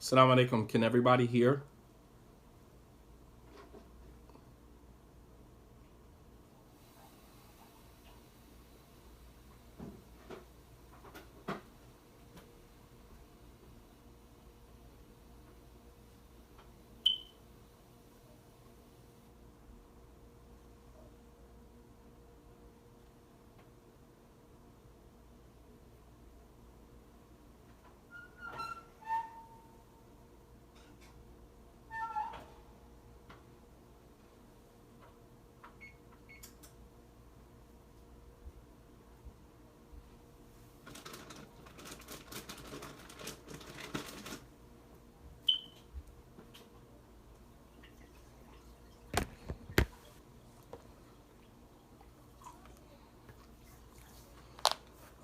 Assalamu alaikum. Can everybody hear?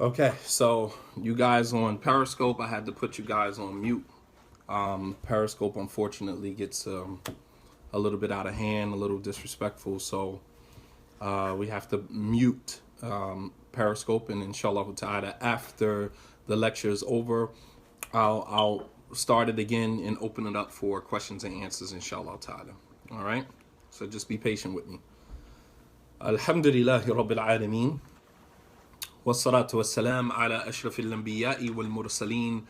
Okay, so you guys on Periscope, I had to put you guys on mute. Periscope unfortunately gets a little bit out of hand, a little disrespectful, so we have to mute Periscope, and inshallah ta'ala after the lecture is over, I'll start it again and open it up for questions and answers, inshallah ta'ala. All right, so just be patient with me. Alhamdulillahi Rabbil Alameen. والصلاة والسلام على أشرف الأنبياء والمرسلين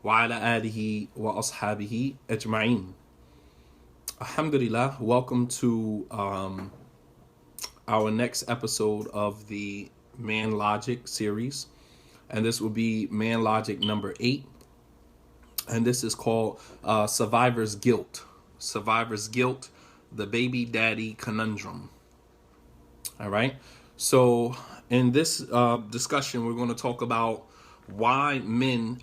وعلى آله وأصحابه أجمعين. Alhamdulillah, welcome to our next episode of the Man Logic series, and this will be Man Logic number 8, and this is called Survivor's Guilt. Survivor's Guilt, the Baby Daddy Conundrum. All right, so in this discussion, we're going to talk about why men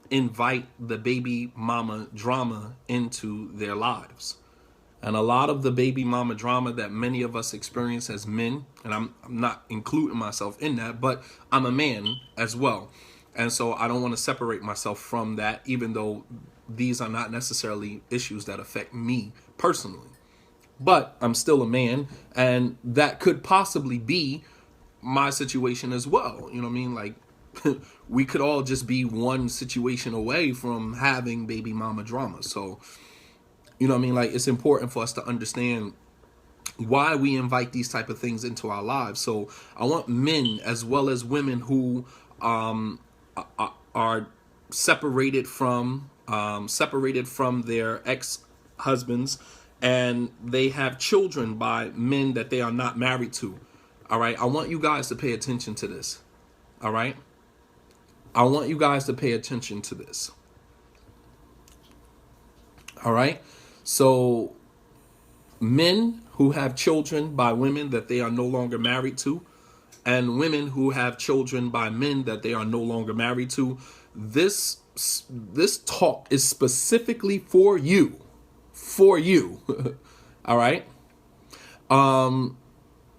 invite the baby mama drama into their lives. And a lot of the baby mama drama that many of us experience as men, and I'm not including myself in that, but I'm a man as well. And so I don't want to separate myself from that, even though these are not necessarily issues that affect me personally. But I'm still a man, and that could possibly be my situation as well. You know what I mean? Like, we could all just be one situation away from having baby mama drama. So, you know what I mean? Like, it's important for us to understand why we invite these type of things into our lives. So I want men as well as women who are separated from their ex-husbands, and they have children by men that they are not married to. All right, I want you guys to pay attention to this. All right, I want you guys to pay attention to this. All right, so men who have children by women that they are no longer married to, and women who have children by men that they are no longer married to, this talk is specifically for you. All right.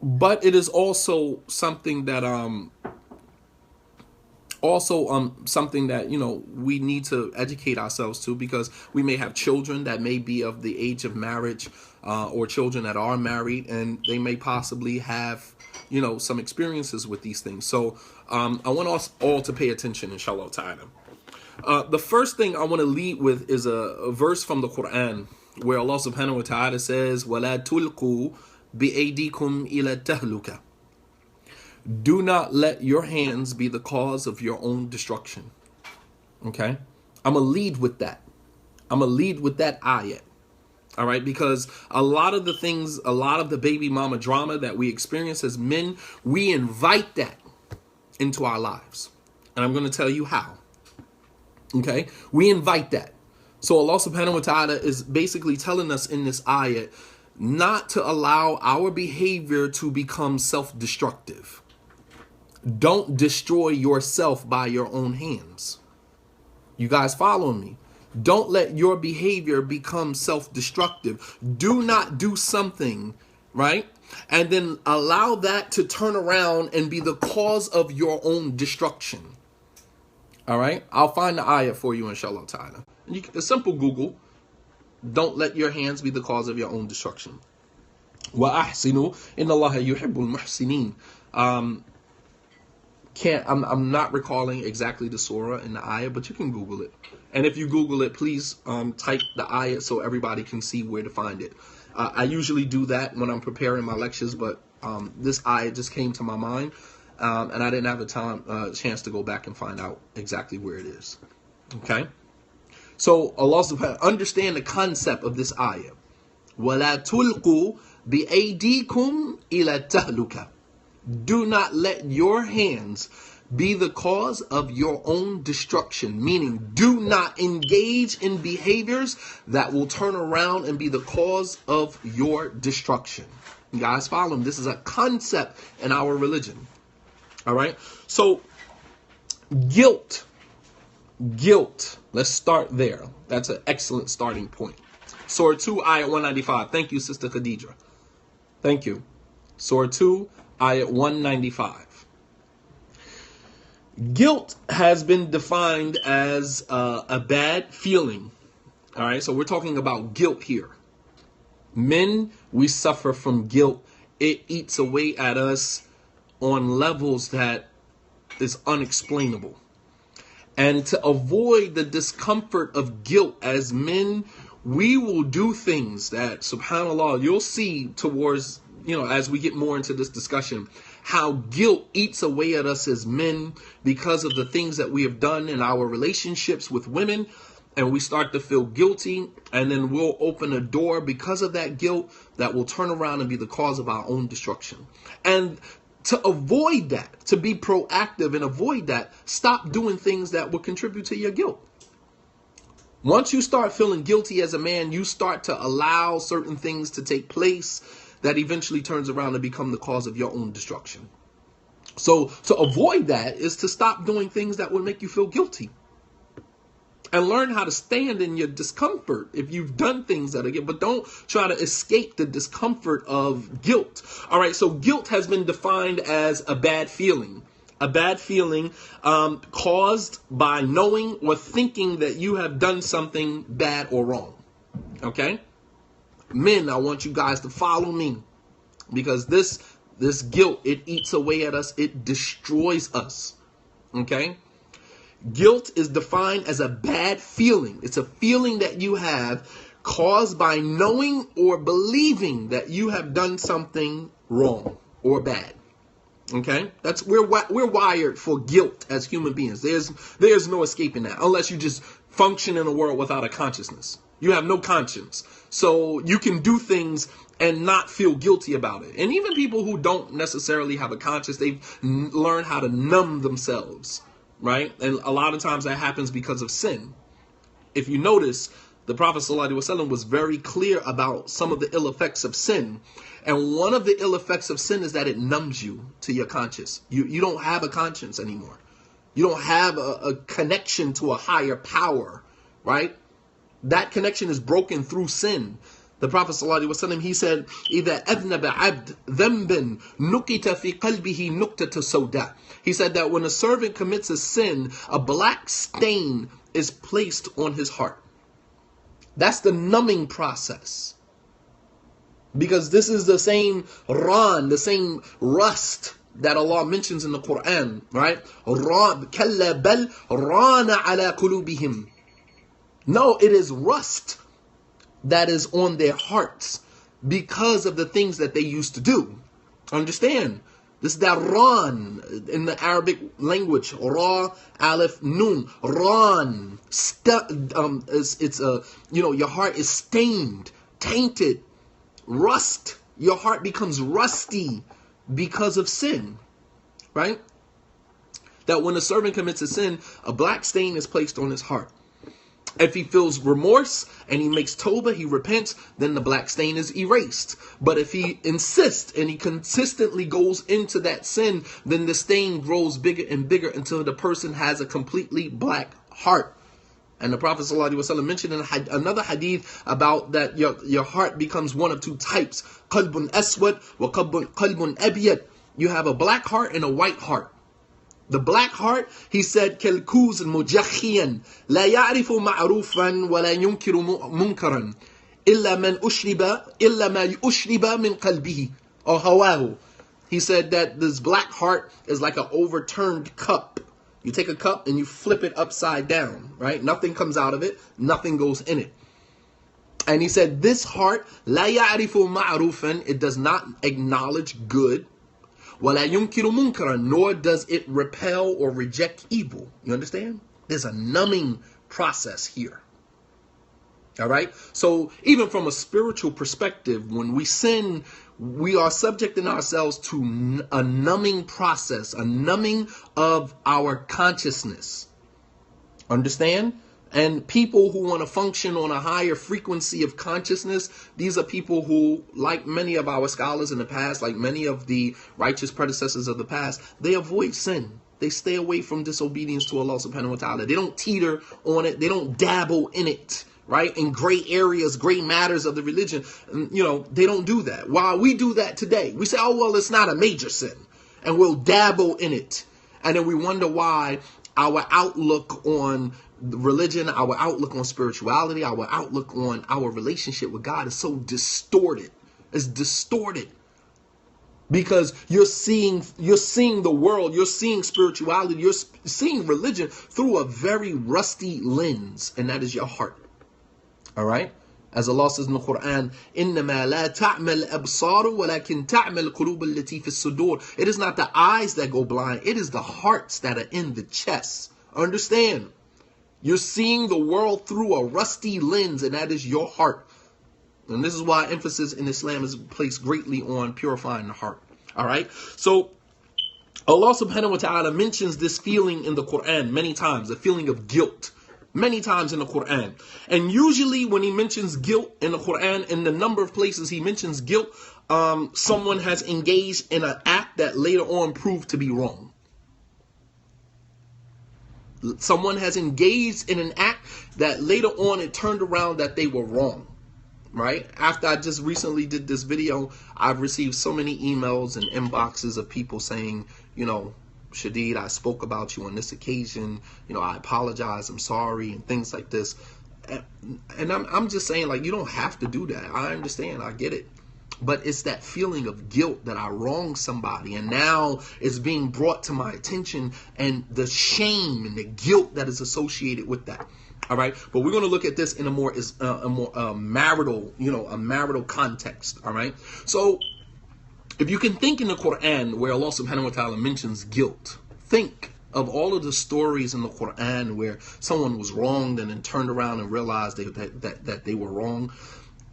But it is also something that something that, you know, we need to educate ourselves to, because we may have children that may be of the age of marriage, or children that are married, and they may possibly have, you know, some experiences with these things. So I want us all to pay attention, inshallah ta'ala. The first thing I want to lead with is a verse from the Quran where Allah subhanahu wa ta'ala says, وَلَا تُلْقُوا بِأَيْدِيكُمْ إِلَى التَّهْلُكَةِ. Do not let your hands be the cause of your own destruction. Okay? I'm going to lead with that. I'm going to lead with that ayat. All right? Because a lot of the baby mama drama that we experience as men, we invite that into our lives. And I'm going to tell you how. Okay? We invite that. So Allah subhanahu wa ta'ala is basically telling us in this ayat not to allow our behavior to become self-destructive. Don't destroy yourself by your own hands. You guys following me? Don't let your behavior become self-destructive. Do not do something, right? And then allow that to turn around and be the cause of your own destruction. All right? I'll find the ayah for you, inshallah ta'ala. A simple Google. Don't let your hands be the cause of your own destruction. وَأَحْسِنُوا إِنَّ اللَّهَ يُحِبُّ الْمُحْسِنِينَ. I'm not recalling exactly the surah and the ayah, but you can Google it. And if you Google it, please type the ayah so everybody can see where to find it. I usually do that when I'm preparing my lectures, but this ayah just came to my mind, and I didn't have a chance to go back and find out exactly where it is. Okay? So Allah subhanahu understand the concept of this ayah. وَلَا تُلْقُوا بِأَيْدِيكُمْ إِلَى التَّهْلُكَةِ. Do not let your hands be the cause of your own destruction. Meaning, do not engage in behaviors that will turn around and be the cause of your destruction. You guys follow me? This is a concept in our religion. All right? So, guilt. Let's start there. That's an excellent starting point. Surah 2, Ayat 195. Thank you, Sister Khadija. Thank you. Surah 2, Ayat 195. Guilt has been defined as a bad feeling. All right, so we're talking about guilt here. Men, we suffer from guilt. It eats away at us on levels that is unexplainable. And to avoid the discomfort of guilt as men, we will do things that, subhanAllah, you'll see towards, as we get more into this discussion, how guilt eats away at us as men because of the things that we have done in our relationships with women. And we start to feel guilty, and then we'll open a door because of that guilt that will turn around and be the cause of our own destruction. And to avoid that, to be proactive and avoid that, stop doing things that will contribute to your guilt. Once you start feeling guilty as a man, you start to allow certain things to take place that eventually turns around and become the cause of your own destruction. So to avoid that is to stop doing things that would make you feel guilty. And learn how to stand in your discomfort if you've done things that are guilt, but don't try to escape the discomfort of guilt. All right, so guilt has been defined as a bad feeling. A bad feeling caused by knowing or thinking that you have done something bad or wrong. Okay? Men, I want you guys to follow me, because this guilt, it eats away at us. It destroys us. Okay? Guilt is defined as a bad feeling. It's a feeling that you have caused by knowing or believing that you have done something wrong or bad. Okay? That's we're wired for guilt as human beings. There's no escaping that unless you just function in a world without a consciousness. You have no conscience. So you can do things and not feel guilty about it. And even people who don't necessarily have a conscience, they've learned how to numb themselves. Right? And a lot of times that happens because of sin. If you notice, the Prophet ﷺ was very clear about some of the ill effects of sin. And one of the ill effects of sin is that it numbs you to your conscience. You don't have a conscience anymore. You don't have a connection to a higher power. Right? That connection is broken through sin. The Prophet ﷺ, he said, إِذَا أَذْنَبَ عَبْدٌ ذَنْبًا نُكِتَ فِي قَلْبِهِ نُكْتَةُ سَوْدَاء. He said that when a servant commits a sin, a black stain is placed on his heart. That's the numbing process. Because this is the same ran, the same rust that Allah mentions in the Quran, right? كَلَّا بَلْ رَانَ عَلَى قُلُوبِهِمْ. No, it is rust that is on their hearts because of the things that they used to do. Understand? This is that ran in the Arabic language. Ra, alif, nun. Ran. Your heart is stained, tainted, rust. Your heart becomes rusty because of sin. Right? That when a servant commits a sin, a black stain is placed on his heart. If he feels remorse and he makes tawbah, he repents, then the black stain is erased. But if he insists and he consistently goes into that sin, then the stain grows bigger and bigger until the person has a completely black heart. And the Prophet ﷺ mentioned in another hadith about that your heart becomes one of two types. Qalbun aswad wa qalbun abyad. You have a black heart and a white heart. The black heart, he said, كالكوز مجخيا لا يعرف معروفا ولا ينكر منكرا إلا ما أشرب من قلبه أو هواه. He said that this black heart is like an overturned cup. You take a cup and you flip it upside down, right? Nothing comes out of it. Nothing goes in it. And he said, this heart, la ya'rifu ma'rufan, it does not acknowledge good. Wa la yunkiru munkaran, nor does it repel or reject evil. You understand? There's a numbing process here. All right. So even from a spiritual perspective, when we sin, we are subjecting ourselves to a numbing process, a numbing of our consciousness. Understand? And people who want to function on a higher frequency of consciousness, these are people who, like many of our scholars in the past, like many of the righteous predecessors of the past, they avoid sin. They stay away from disobedience to Allah subhanahu wa ta'ala. They don't teeter on it. They don't dabble in it. Right? In gray areas, gray matters of the religion. You know, they don't do that. While we do that today, we say, oh, well, it's not a major sin. And we'll dabble in it. And then we wonder why our outlook on religion, our outlook on spirituality, our outlook on our relationship with God is so distorted. It's distorted. Because you're seeing the world, you're seeing spirituality, you're seeing religion through a very rusty lens, and that is your heart. All right? As Allah says in the Quran, إِنَّمَا لَا تَعْمَى الْأَبْصَارُ وَلَكِنْ تَعْمَى الْقُلُوبَ الَّتِي فِي الصُّدُورِ. It is not the eyes that go blind. It is the hearts that are in the chest. Understand? You're seeing the world through a rusty lens, and that is your heart. And this is why emphasis in Islam is placed greatly on purifying the heart. All right? So Allah subhanahu wa ta'ala mentions this feeling in the Quran many times, the feeling of guilt. Many times in the Quran. And usually when he mentions guilt in the Quran, in the number of places he mentions guilt, someone has engaged in an act that later on proved to be wrong. Someone has engaged in an act that later on it turned around that they were wrong. Right? After I just recently did this video, I've received so many emails and inboxes of people saying, you know, Shadid, I spoke about you on this occasion. You know, I apologize. I'm sorry, and things like this. And I'm just saying, like, you don't have to do that. I understand. I get it. But it's that feeling of guilt that I wronged somebody, and now it's being brought to my attention, and the shame and the guilt that is associated with that. All right. But we're going to look at this in a more marital, a marital context. All right. So if you can think in the Quran where Allah subhanahu wa ta'ala mentions guilt, think of all of the stories in the Quran where someone was wronged and then turned around and realized that they were wrong.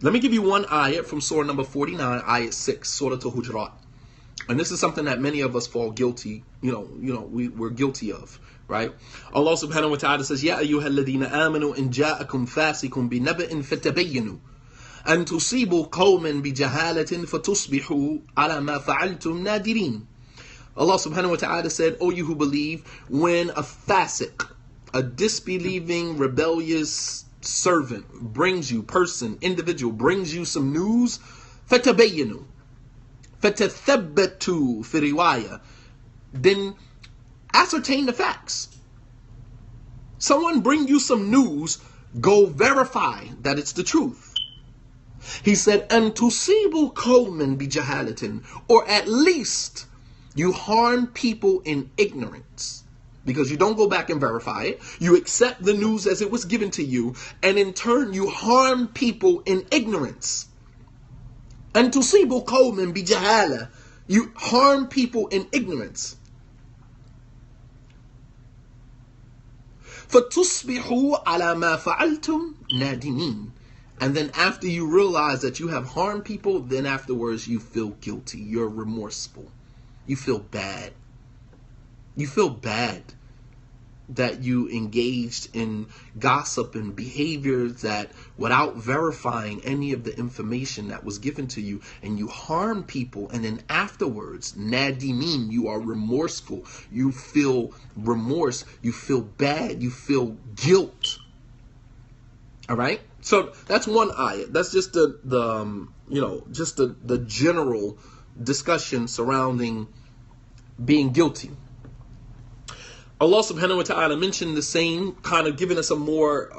Let me give you one ayat from Surah number 49, ayat 6, Surah Al-Hujurat. And this is something that many of us fall guilty, we're guilty of, right? Allah subhanahu wa ta'ala says, Ya ayyuhalladhina amanu in ja'akum fasikum bi naba'in fatabayyanu. أن تصيبوا قوما بجهالة فتصبحوا على ما فعلتم نادرين. Allah subhanahu wa ta'ala said, O you who believe, when a fasiq, a disbelieving, rebellious servant brings you, individual, brings you some news, فَتَبَيَّنُوا فَتَثَبَّتُوا فِي رِوَايَةٍ, then ascertain the facts. Someone bring you some news, go verify that it's the truth. He said, "And tusibu qawman bi jahalatin," or at least you harm people in ignorance, because you don't go back and verify it. You accept the news as it was given to you, and in turn you harm people in ignorance. And tusibu qawman bi jahala, you harm people in ignorance. فَتُصْبِحُوا عَلَى مَا فَعَلْتُمْ نَادِمِينَ. And then after you realize that you have harmed people, then afterwards you feel guilty. You're remorseful. You feel bad. You feel bad that you engaged in gossip and behaviors that without verifying any of the information that was given to you, and you harm people, and then afterwards, nadimin, you are remorseful. You feel remorse. You feel bad. You feel guilt. All right? So that's one ayat. That's just the general discussion surrounding being guilty. Allah subhanahu wa ta'ala mentioned the same, kind of giving us a more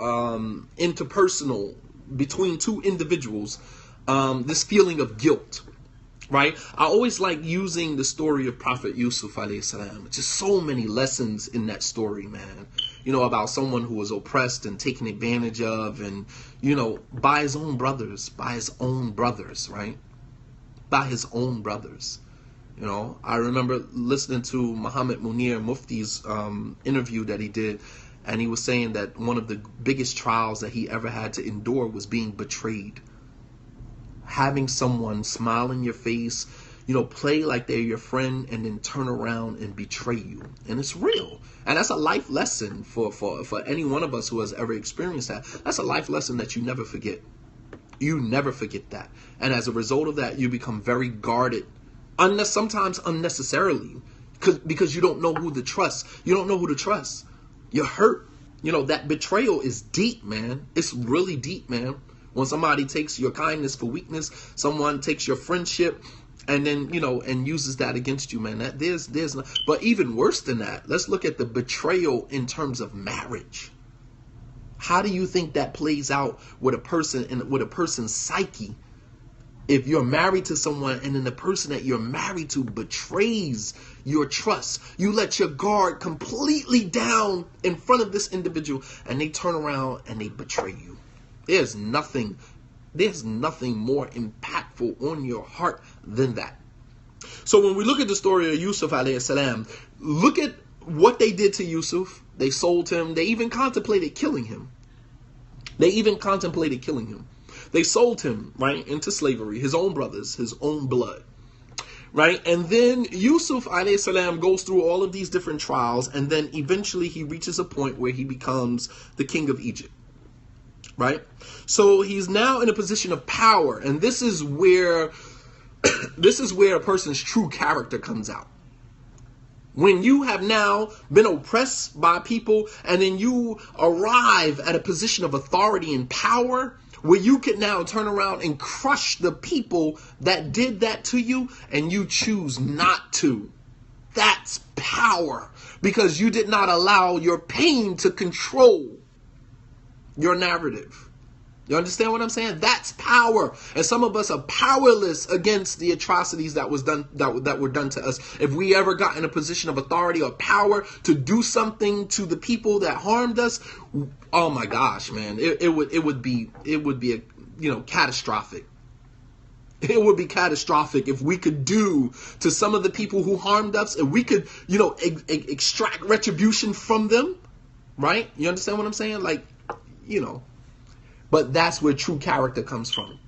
interpersonal, between two individuals, this feeling of guilt. right? I always like using the story of Prophet Yusuf alayhi salam. Just so many lessons in that story, man. You know, about someone who was oppressed and taken advantage of, and, you know, by his own brothers, right? By his own brothers. You know, I remember listening to Muhammad Munir Mufti's interview that he did, and he was saying that one of the biggest trials that he ever had to endure was being betrayed. Having someone smile in your face, you know, play like they're your friend, and then turn around and betray you. And it's real. And that's a life lesson for any one of us who has ever experienced that. That's a life lesson that you never forget. You never forget that. And as a result of that, you become very guarded, sometimes unnecessarily, because you don't know who to trust. You don't know who to trust. You're hurt. You know, that betrayal is deep, man. It's really deep, man. When somebody takes your kindness for weakness, someone takes your friendship and then, you know, and uses that against you, man. That there's but even worse than that, let's look at the betrayal in terms of marriage. How do you think that plays out with a person and with a person's psyche? If you're married to someone and then the person that you're married to betrays your trust, you let your guard completely down in front of this individual and they turn around and they betray you. There's nothing more impactful on your heart than that. So when we look at the story of Yusuf alayhi salam, look at what they did to Yusuf. They sold him. They even contemplated killing him. They sold him, right, into slavery, his own brothers, his own blood, right? And then Yusuf alayhi salam goes through all of these different trials, and then eventually he reaches a point where he becomes the king of Egypt, right? So he's now in a position of power, and this is where a person's true character comes out. When you have now been oppressed by people, and then you arrive at a position of authority and power, where you can now turn around and crush the people that did that to you, and you choose not to. That's power, because you did not allow your pain to control your narrative. You understand what I'm saying? That's power. And some of us are powerless against the atrocities that were done to us. If we ever got in a position of authority or power to do something to the people that harmed us, oh my gosh, man, it would be catastrophic. It would be catastrophic if we could do to some of the people who harmed us, if we could, extract retribution from them, right? You understand what I'm saying? But that's where true character comes from.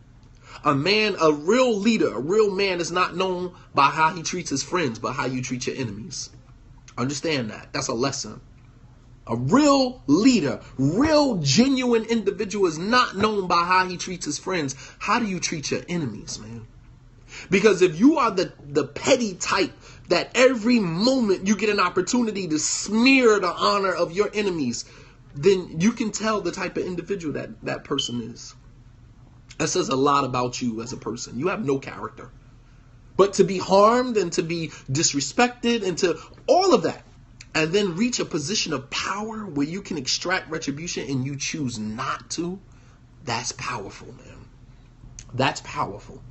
A real leader, a real man is not known by how he treats his friends, but how you treat your enemies. Understand that. That's a lesson. A real leader, real genuine individual is not known by how he treats his friends. How do you treat your enemies, man? Because if you are the petty type that every moment you get an opportunity to smear the honor of your enemies, then you can tell the type of individual that person is. That says a lot about you as a person. You have no character. But to be harmed and to be disrespected and to all of that, and then reach a position of power where you can extract retribution and you choose not to, that's powerful, man. That's powerful.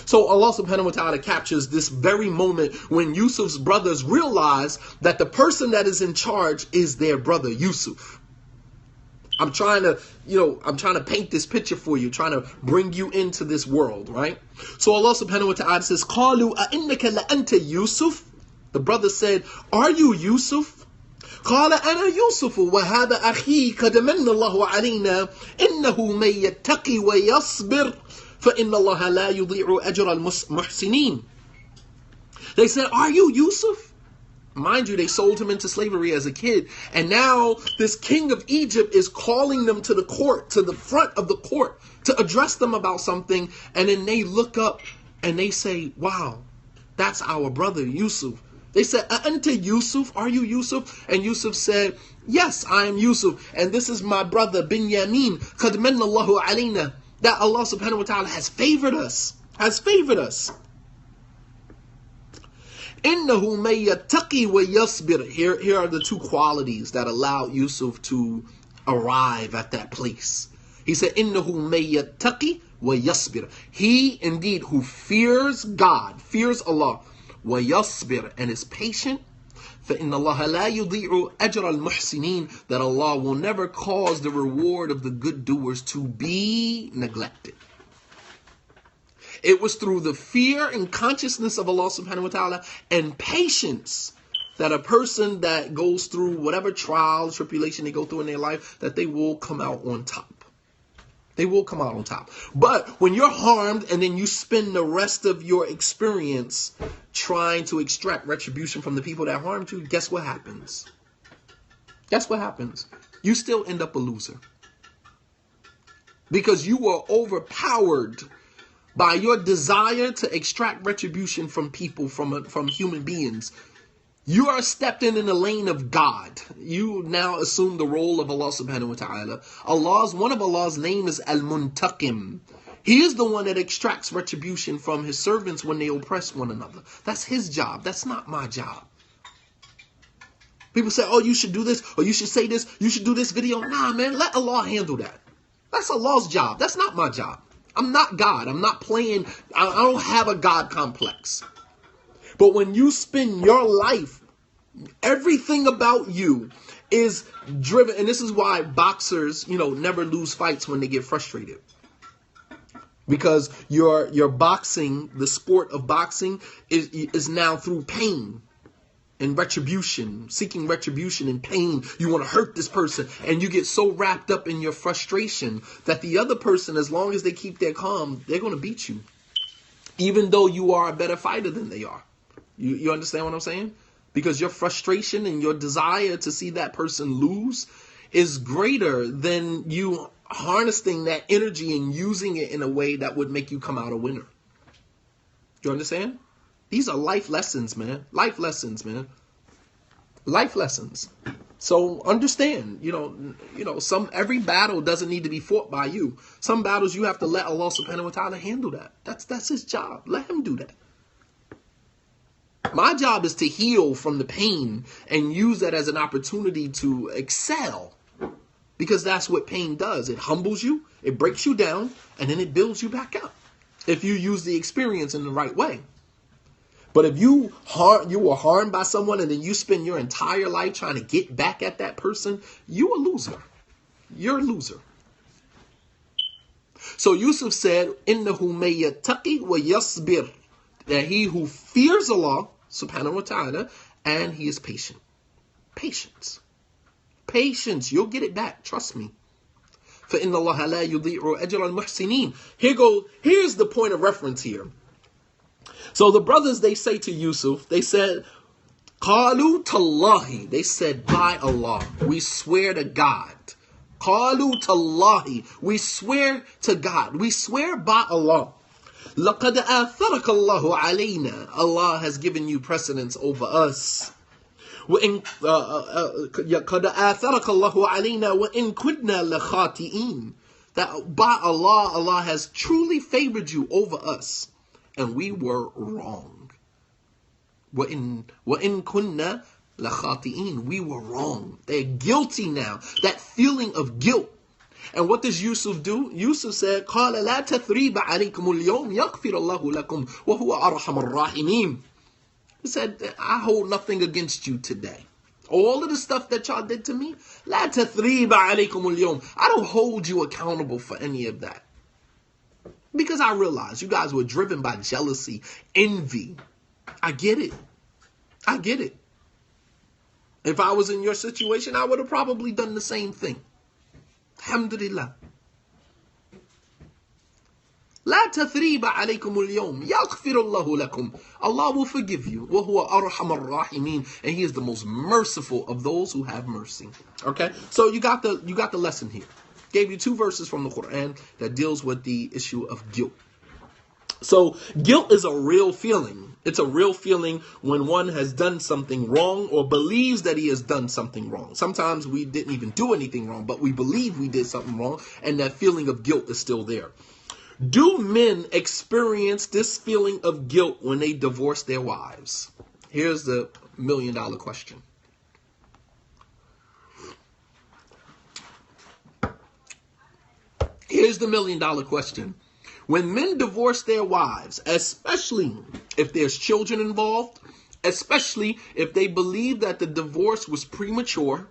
So Allah subhanahu wa ta'ala captures this very moment when Yusuf's brothers realize that the person that is in charge is their brother Yusuf. I'm trying to paint this picture for you, trying to bring you into this world, right? So Allah subhanahu wa ta'ala says, قَالُوا أَإِنَّكَ لَأَنْتَ يُوسُف? The brother said, are you Yusuf? قال أنا يوسف وهذا أخي قد من الله علينا إنه من يتقي ويصبر فإن الله لا يضيع أجر المحسنين. They said, are you Yusuf? Mind you, they sold him into slavery as a kid. And now this king of Egypt is calling them to the court, to the front of the court, to address them about something. And then they look up and they say, wow, that's our brother Yusuf. They said, Anta Yusuf? Are you Yusuf? And Yusuf said, yes, I am Yusuf. And this is my brother Binyamin. Qad manna Allahu alayna. That Allah subhanahu wa ta'ala has favored us. Innahu may yattaqi wa yasbir. Here are the two qualities that allowed Yusuf to arrive at that place. He said, إِنَّهُ مَن يَتَّقِ وَيَصْبِرْ. He indeed who fears God, fears Allah, وَيَصْبِرْ, and is patient, فَإِنَّ اللَّهَ لَا يُضِيعُ أَجْرَ الْمُحْسِنِينَ, that Allah will never cause the reward of the good doers to be neglected. It was through the fear and consciousness of Allah subhanahu wa ta'ala and patience that a person that goes through whatever trial, tribulation they go through in their life, that they will come out on top. They will come out on top. But when you're harmed and then you spend the rest of your experience trying to extract retribution from the people that harmed you, guess what happens? Guess what happens? You still end up a loser. Because you were overpowered by your desire to extract retribution from people, from human beings. You are stepped in the lane of God. You now assume the role of Allah subhanahu wa ta'ala. One of Allah's name is Al-Muntaqim. He is the one that extracts retribution from his servants when they oppress one another. That's his job. That's not my job. People say, oh, you should do this, or you should say this, you should do this video. Nah, man, let Allah handle that. That's Allah's job. That's not my job. I'm not God. I'm not playing. I don't have a God complex. But when you spend your life, everything about you is driven. And this is why boxers, never lose fights when they get frustrated. Because your boxing, the sport of boxing is now through pain and retribution, seeking retribution and pain. You want to hurt this person, and you get so wrapped up in your frustration that the other person, as long as they keep their calm, they're going to beat you, even though you are a better fighter than they are. You understand what I'm saying? Because your frustration and your desire to see that person lose is greater than you harnessing that energy and using it in a way that would make you come out a winner. You understand? These are life lessons, man. Life lessons, man. Life lessons. So understand, every battle doesn't need to be fought by you. Some battles you have to let Allah subhanahu wa ta'ala handle that. That's his job. Let him do that. My job is to heal from the pain and use that as an opportunity to excel. Because that's what pain does. It humbles you, it breaks you down, and then it builds you back up. If you use the experience in the right way. But if you were harmed by someone and then you spend your entire life trying to get back at that person, you're a loser. You're a loser. So Yusuf said, إِنَّهُ مَن يَتَّقِ وَيَصْبِرْ, that he who fears Allah subhanahu wa ta'ala and he is patient. Patience. Patience. You'll get it back. Trust me. فَإِنَّ اللَّهَ لَا يُضِيعُ أَجْرَ الْمُحْسِنِينَ. Here's the point of reference here. So the brothers, they say to Yusuf, they said, قَالُوا تَاللَّهِ, they said, by Allah, we swear to God. قَالُوا تَاللَّهِ, we swear to God. We swear by Allah. لَقَدْ آثَرَكَ اللَّهُ عَلَيْنَا, Allah has given you precedence over us. قَدْ آثَرَكَ اللَّهُ عَلَيْنَا وَإِن كُنَّا لَخَاطِئِينَ, that by Allah, Allah has truly favored you over us. And we were wrong. وَإِن كُنَّا لَخَاطِئِينَ, we were wrong. They're guilty now. That feeling of guilt. And what does Yusuf do? Yusuf said, قَالَ لَا تَثْرِيبَ عَلَيْكُمُ الْيَوْمِ يَغْفِرَ اللَّهُ لَكُمْ وَهُوَ أَرْحَمُ الرَّاحِمِينَ. He said, I hold nothing against you today. All of the stuff that y'all did to me, لَا تَثْرِيبَ عَلَيْكُمُ الْيَوْمِ, I don't hold you accountable for any of that. Because I realize you guys were driven by jealousy, envy. I get it. I get it. If I was in your situation, I would have probably done the same thing. Alhamdulillah. لا تثريب عليكم اليوم يغفر الله لكم. Allah will forgive you. وهو أرحم الراحمين, and he is the most merciful of those who have mercy. Okay? So you got the lesson here. Gave you 2 verses from the Quran that deals with the issue of guilt. So guilt is a real feeling. It's a real feeling when one has done something wrong or believes that he has done something wrong. Sometimes we didn't even do anything wrong, but we believe we did something wrong, and that feeling of guilt is still there. Do men experience this feeling of guilt when they divorce their wives? Here's the $1 million question. Here's the $1,000,000 question. When men divorce their wives, especially if there's children involved, especially if they believe that the divorce was premature,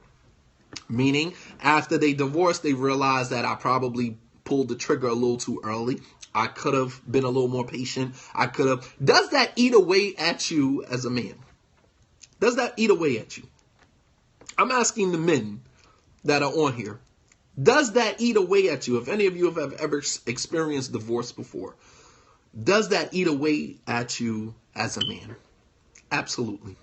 meaning after they divorced, they realized that I probably pulled the trigger a little too early. I could have been a little more patient. Does that eat away at you as a man? Does that eat away at you? I'm asking the men that are on here. Does that eat away at you? If any of you have ever experienced divorce before, does that eat away at you as a man? Absolutely.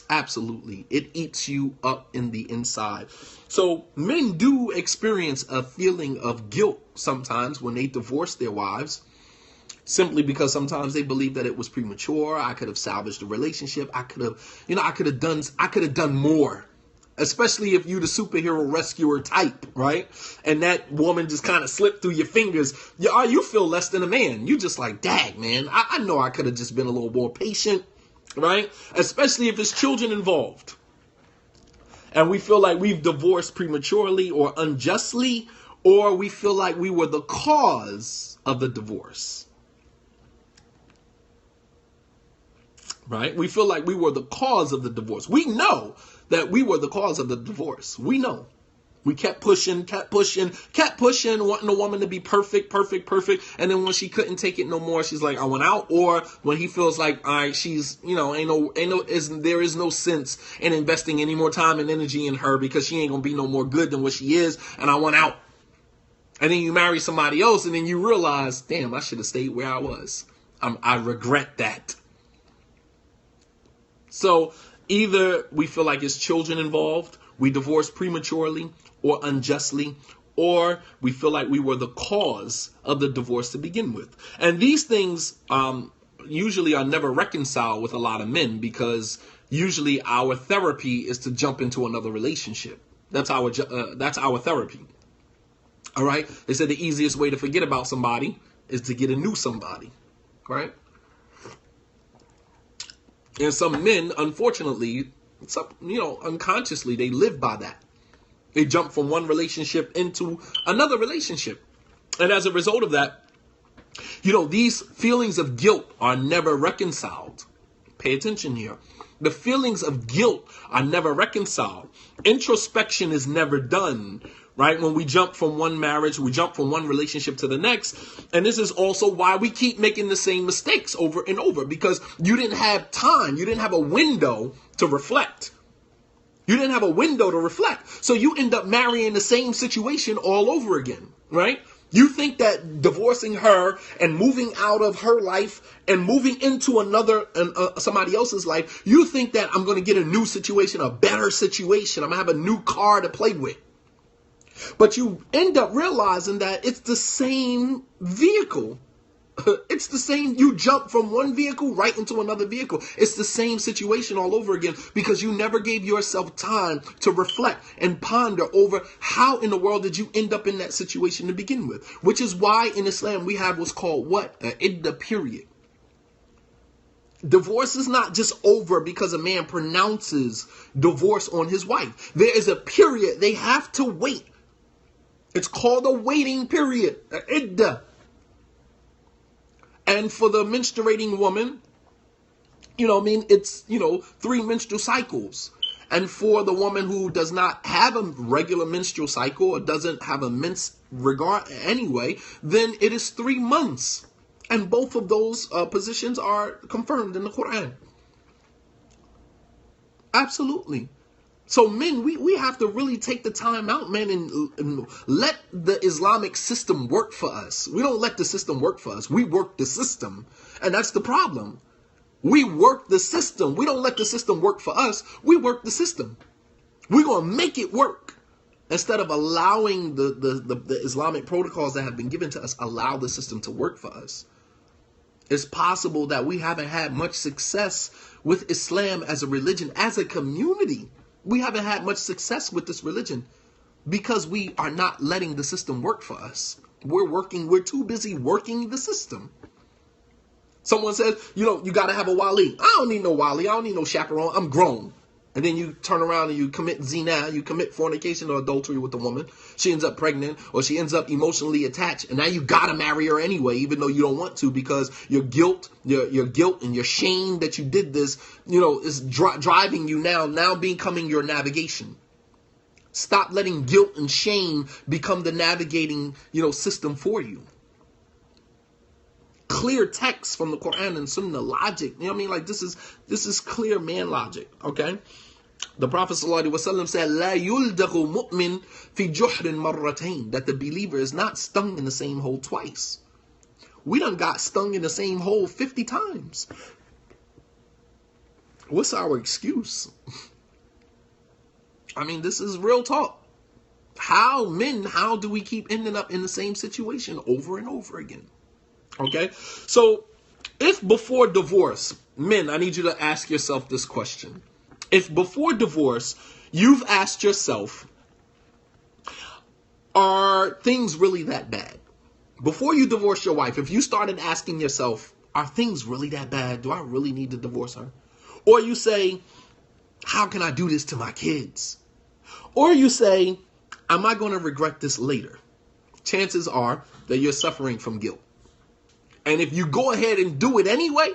Absolutely. It eats you up in the inside. So men do experience a feeling of guilt sometimes when they divorce their wives, simply because sometimes they believe that it was premature. I could have salvaged the relationship. I could have done more. Especially if you're the superhero rescuer type, right? And that woman just kind of slipped through your fingers. You feel less than a man. You just like, dang, man, I know I could have just been a little more patient, right? Especially if there's children involved. And we feel like we've divorced prematurely or unjustly, or we feel like we were the cause of the divorce. Right? We feel like we were the cause of the divorce. We know that we were the cause of the divorce. We know. We kept pushing, wanting the woman to be perfect. And then when she couldn't take it no more, she's like, I want out. Or when he feels like, all right, she's, there is no sense in investing any more time and energy in her because she ain't going to be no more good than what she is. And I want out. And then you marry somebody else and then you realize, damn, I should have stayed where I was. I regret that. So either we feel like it's children involved, we divorce prematurely or unjustly, or we feel like we were the cause of the divorce to begin with. And these things usually are never reconciled with a lot of men because usually our therapy is to jump into another relationship. That's our therapy. All right. They said the easiest way to forget about somebody is to get a new somebody. Right. And some men, unfortunately, unconsciously, they live by that. They jump from one relationship into another relationship. And as a result of that, these feelings of guilt are never reconciled. Pay attention here. The feelings of guilt are never reconciled. Introspection is never done. Right? When we jump from one marriage, we jump from one relationship to the next. And this is also why we keep making the same mistakes over and over, because you didn't have time. You didn't have a window to reflect. So you end up marrying the same situation all over again. Right? You think that divorcing her and moving out of her life and moving into somebody else's life, you think that I'm going to get a new situation, a better situation. I'm going to have a new car to play with. But you end up realizing that it's the same vehicle. It's the same. You jump from one vehicle right into another vehicle. It's the same situation all over again because you never gave yourself time to reflect and ponder over how in the world did you end up in that situation to begin with. Which is why in Islam we have what's called an iddah period. Divorce is not just over because a man pronounces divorce on his wife. There is a period they have to wait. It's called a waiting period, iddah. And for the menstruating woman, it's, 3 menstrual cycles. And for the woman who does not have a regular menstrual cycle or doesn't have a mens regard anyway, then it is 3 months. And both of those positions are confirmed in the Quran. Absolutely. So men, we have to really take the time out, man, and let the Islamic system work for us. We don't let the system work for us. We work the system. And that's the problem. We work the system. We don't let the system work for us. We work the system. We're going to make it work. Instead of allowing the Islamic protocols that have been given to us, allow the system to work for us. It's possible that we haven't had much success with Islam as a religion, as a community. We haven't had much success with this religion because we are not letting the system work for us. We're too busy working the system. Someone says, you got to have a wali. I don't need no wali. I don't need no chaperone. I'm grown. And then you turn around and you commit zina, you commit fornication or adultery with the woman. She ends up pregnant, or she ends up emotionally attached, and now you gotta marry her anyway, even though you don't want to, because your guilt and your shame that you did this, is driving you now becoming your navigation. Stop letting guilt and shame become the navigating, system for you. Clear text from the Quran and Sunnah logic. You know what I mean? Like this is clear man logic. Okay. The Prophet ﷺ said, "La yuldagu mu'min fi juhrin marratain," that the believer is not stung in the same hole twice. We done got stung in the same hole 50 times. What's our excuse? I mean, this is real talk. How do we keep ending up in the same situation over and over again? Okay, so if before divorce, men, I need you to ask yourself this question. If before divorce, you've asked yourself, are things really that bad? Before you divorce your wife, if you started asking yourself, are things really that bad? Do I really need to divorce her? Or you say, how can I do this to my kids? Or you say, am I going to regret this later? Chances are that you're suffering from guilt. And if you go ahead and do it anyway,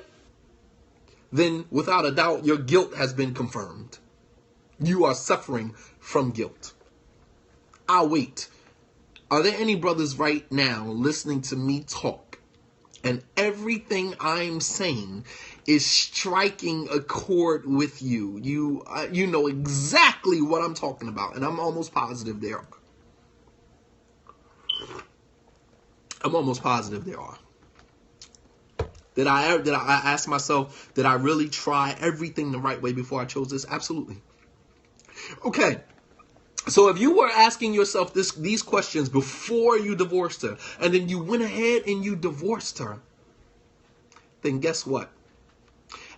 then without a doubt, your guilt has been confirmed. You are suffering from guilt. I'll wait. Are there any brothers right now listening to me talk, and everything I'm saying is striking a chord with you? You know exactly what I'm talking about, and I'm almost positive there are. I'm almost positive there are. Did I ask myself, did I really try everything the right way before I chose this? Absolutely. Okay. So if you were asking yourself these questions before you divorced her, and then you went ahead and you divorced her, then guess what?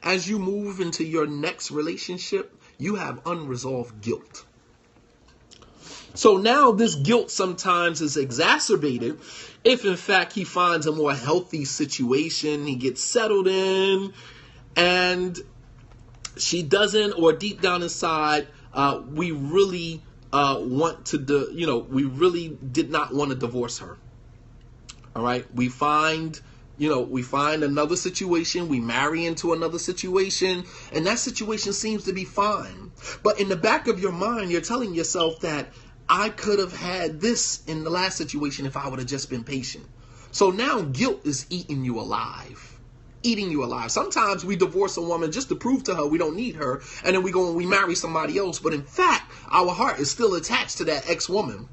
As you move into your next relationship, you have unresolved guilt. So now this guilt sometimes is exacerbated if in fact he finds a more healthy situation, he gets settled in, and she doesn't, or deep down inside, we really we really did not want to divorce her. All right, we find another situation, we marry into another situation, and that situation seems to be fine. But in the back of your mind, you're telling yourself that I could have had this in the last situation if I would have just been patient. So now guilt is eating you alive. Eating you alive. Sometimes we divorce a woman just to prove to her we don't need her, and then we go and we marry somebody else. But in fact, our heart is still attached to that ex-woman.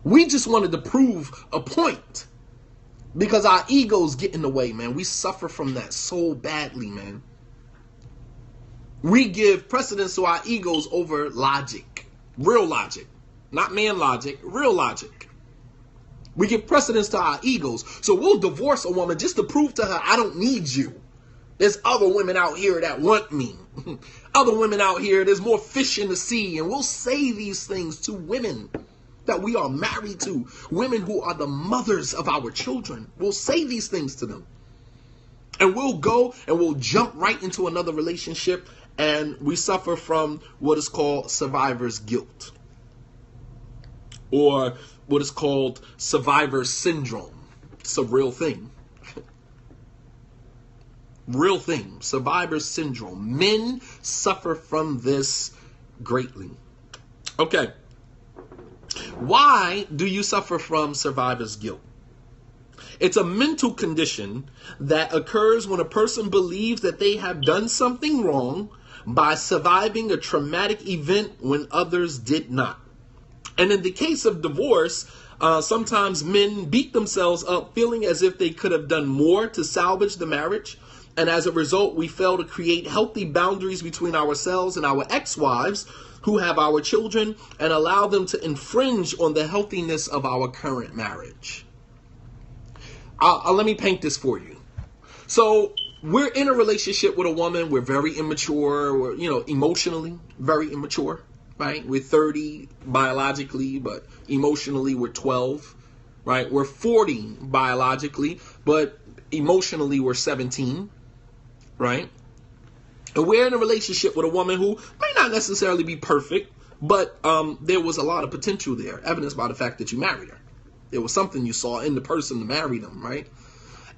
We just wanted to prove a point because our egos get in the way, man. We suffer from that so badly, man. We give precedence to our egos over logic. Real logic. Not man logic, real logic. We give precedence to our egos. So we'll divorce a woman just to prove to her, I don't need you. There's other women out here that want me. Other women out here, there's more fish in the sea. And we'll say these things to women that we are married to. Women who are the mothers of our children. We'll say these things to them. And we'll go and we'll jump right into another relationship. And we suffer from what is called survivor's guilt, or what is called survivor syndrome. It's a real thing. Real thing. Survivor syndrome. Men suffer from this greatly. Okay. Why do you suffer from survivor's guilt? It's a mental condition that occurs when a person believes that they have done something wrong by surviving a traumatic event when others did not. And in the case of divorce, sometimes men beat themselves up feeling as if they could have done more to salvage the marriage. And as a result, we fail to create healthy boundaries between ourselves and our ex-wives who have our children, and allow them to infringe on the healthiness of our current marriage. Let me paint this for you. So we're in a relationship with a woman. We're very immature. We're, emotionally very immature, right? We're 30 biologically, but emotionally we're 12, right? We're 40 biologically, but emotionally we're 17, right? And we're in a relationship with a woman who may not necessarily be perfect, but there was a lot of potential there, evidenced by the fact that you married her. There was something you saw in the person to marry them, right?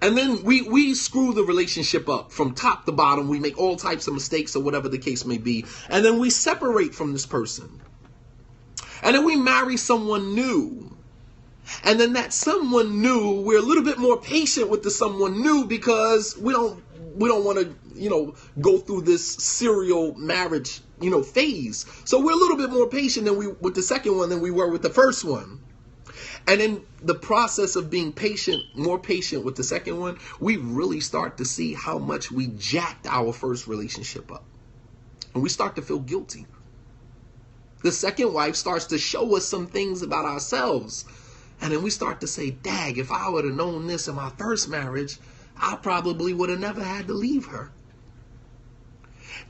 And then we screw the relationship up from top to bottom. We make all types of mistakes or whatever the case may be. And then we separate from this person. And then we marry someone new. And then that someone new, we're a little bit more patient with the someone new because we don't want to, go through this serial marriage, phase. So we're a little bit more patient with the second one than we were with the first one. And in the process of being more patient with the second one, we really start to see how much we jacked our first relationship up. And we start to feel guilty. The second wife starts to show us some things about ourselves. And then we start to say, dag, if I would have known this in my first marriage, I probably would have never had to leave her.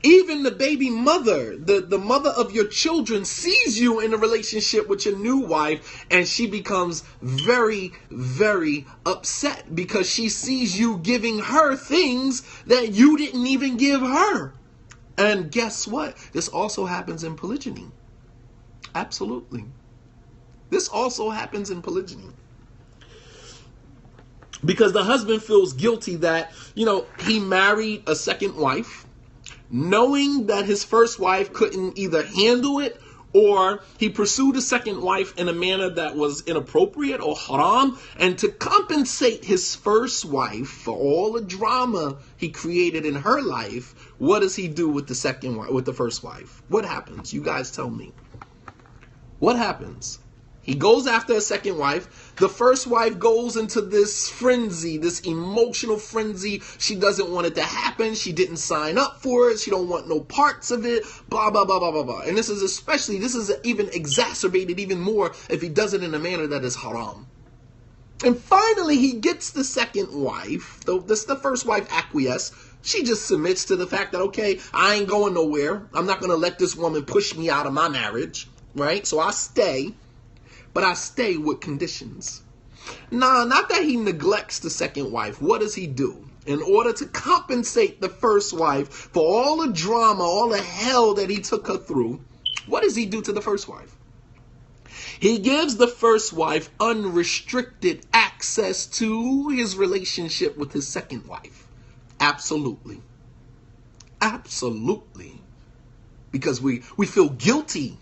Even the baby mother, the mother of your children, sees you in a relationship with your new wife, and she becomes very, very upset because she sees you giving her things that you didn't even give her. And guess what? This also happens in polygyny. Absolutely. This also happens in polygyny. Because the husband feels guilty that, he married a second wife, knowing that his first wife couldn't either handle it, or he pursued a second wife in a manner that was inappropriate or haram. And to compensate his first wife for all the drama he created in her life, what does he do with the first wife? What happens? You guys tell me. What happens? He goes after a second wife. The first wife goes into this frenzy, this emotional frenzy. She doesn't want it to happen. She didn't sign up for it. She don't want no parts of it. Blah, blah, blah, blah, blah, blah. And this is even exacerbated even more if he does it in a manner that is haram. And finally, he gets the second wife. The first wife acquiesced. She just submits to the fact that, okay, I ain't going nowhere. I'm not going to let this woman push me out of my marriage, right? So I stay. But I stay with conditions. Nah, not that he neglects the second wife. What does he do? In order to compensate the first wife for all the drama, all the hell that he took her through, what does he do to the first wife? He gives the first wife unrestricted access to his relationship with his second wife. Absolutely. Absolutely. Because we feel guilty.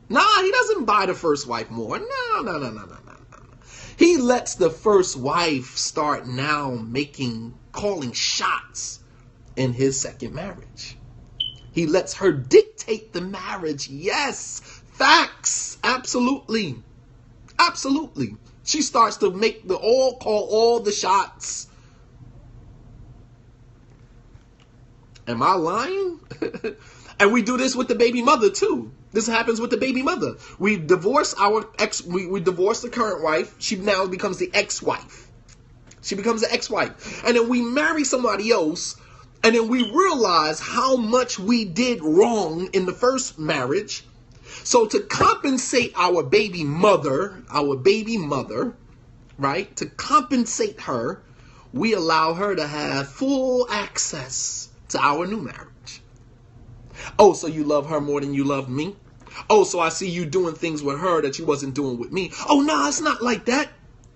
Nah, he doesn't buy the first wife more. No. He lets the first wife start now calling shots in his second marriage. He lets her dictate the marriage. Yes, facts. Absolutely. Absolutely. She starts to call all the shots. Am I lying? And we do this with the baby mother too. This happens with the baby mother. We divorce we divorce the current wife. She now becomes the ex-wife. She becomes the ex-wife. And then we marry somebody else. And then we realize how much we did wrong in the first marriage. So to compensate our baby mother, right? To compensate her, we allow her to have full access to our new marriage. Oh, so you love her more than you love me? Oh, so I see you doing things with her that you wasn't doing with me. Oh, no, it's not like that.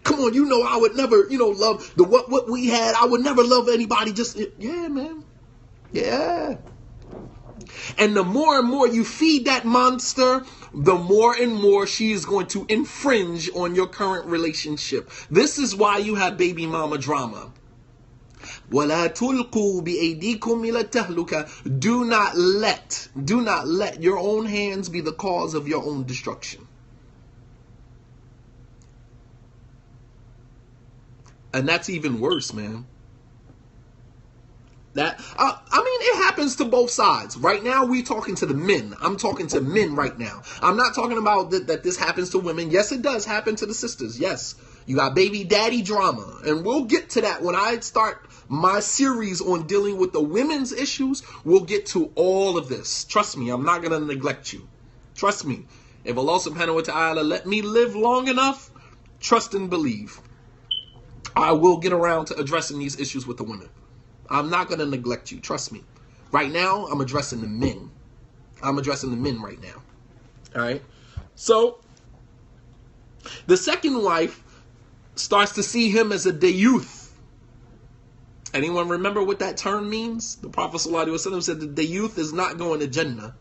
Come on, I would never, love what we had. I would never love anybody yeah, man. Yeah. And the more and more you feed that monster, the more and more she is going to infringe on your current relationship. This is why you have baby mama drama. وَلَا تُلْقُوا بِأَيْدِيكُمْ إِلَى التَّهْلُكَةِ Do not let your own hands be the cause of your own destruction. And that's even worse, man. It happens to both sides. Right now, we're talking to the men. I'm talking to men right now. I'm not talking about that this happens to women. Yes, it does happen to the sisters. Yes, you got baby daddy drama. And we'll get to that when I start my series on dealing with the women's issues. We'll get to all of this. Trust me, I'm not going to neglect you. Trust me. If Allah subhanahu wa ta'ala let me live long enough, trust and believe, I will get around to addressing these issues with the women. I'm not going to neglect you. Trust me. Right now, I'm addressing the men. I'm addressing the men right now. All right. So the second wife starts to see him as a deyuth. Anyone remember what that term means? The Prophet ﷺ said the deyuth is not going to Jannah.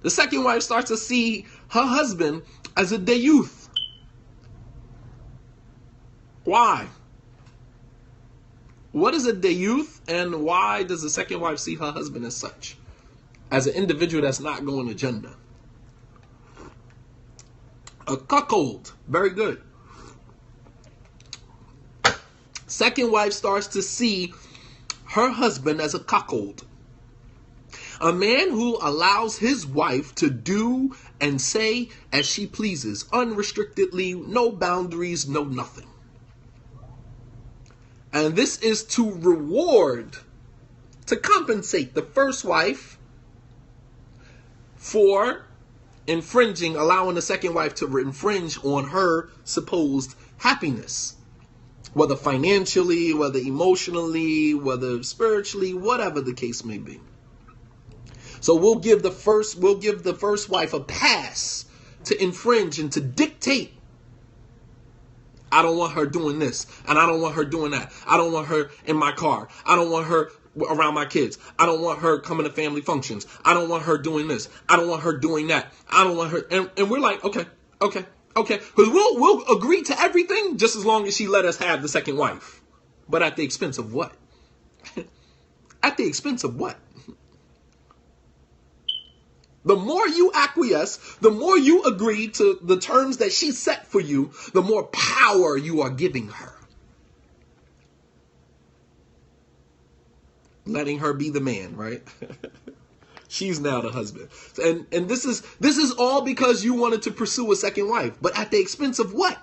The second wife starts to see her husband as a deyuth. Why? What is a deyuth, and why does the second wife see her husband as such? As an individual that's not going to Jannah. A cuckold. Very good. Second wife starts to see her husband as a cuckold. A man who allows his wife to do and say as she pleases, unrestrictedly, no boundaries, no nothing. And this is to reward, to compensate the first wife for infringing, allowing the second wife to infringe on her supposed happiness. Whether financially, whether emotionally, whether spiritually, whatever the case may be. So we'll give the first wife a pass to infringe and to dictate. I don't want her doing this, and I don't want her doing that. I don't want her in my car. I don't want her around my kids. I don't want her coming to family functions. I don't want her doing this. I don't want her doing that. I don't want her. And we're like, okay. Because we'll agree to everything just as long as she let us have the second wife. But at the expense of what? At the expense of what? The more you acquiesce, the more you agree to the terms that she set for you, the more power you are giving her. Letting her be the man, right? She's now the husband. And this is all because you wanted to pursue a second wife. But at the expense of what?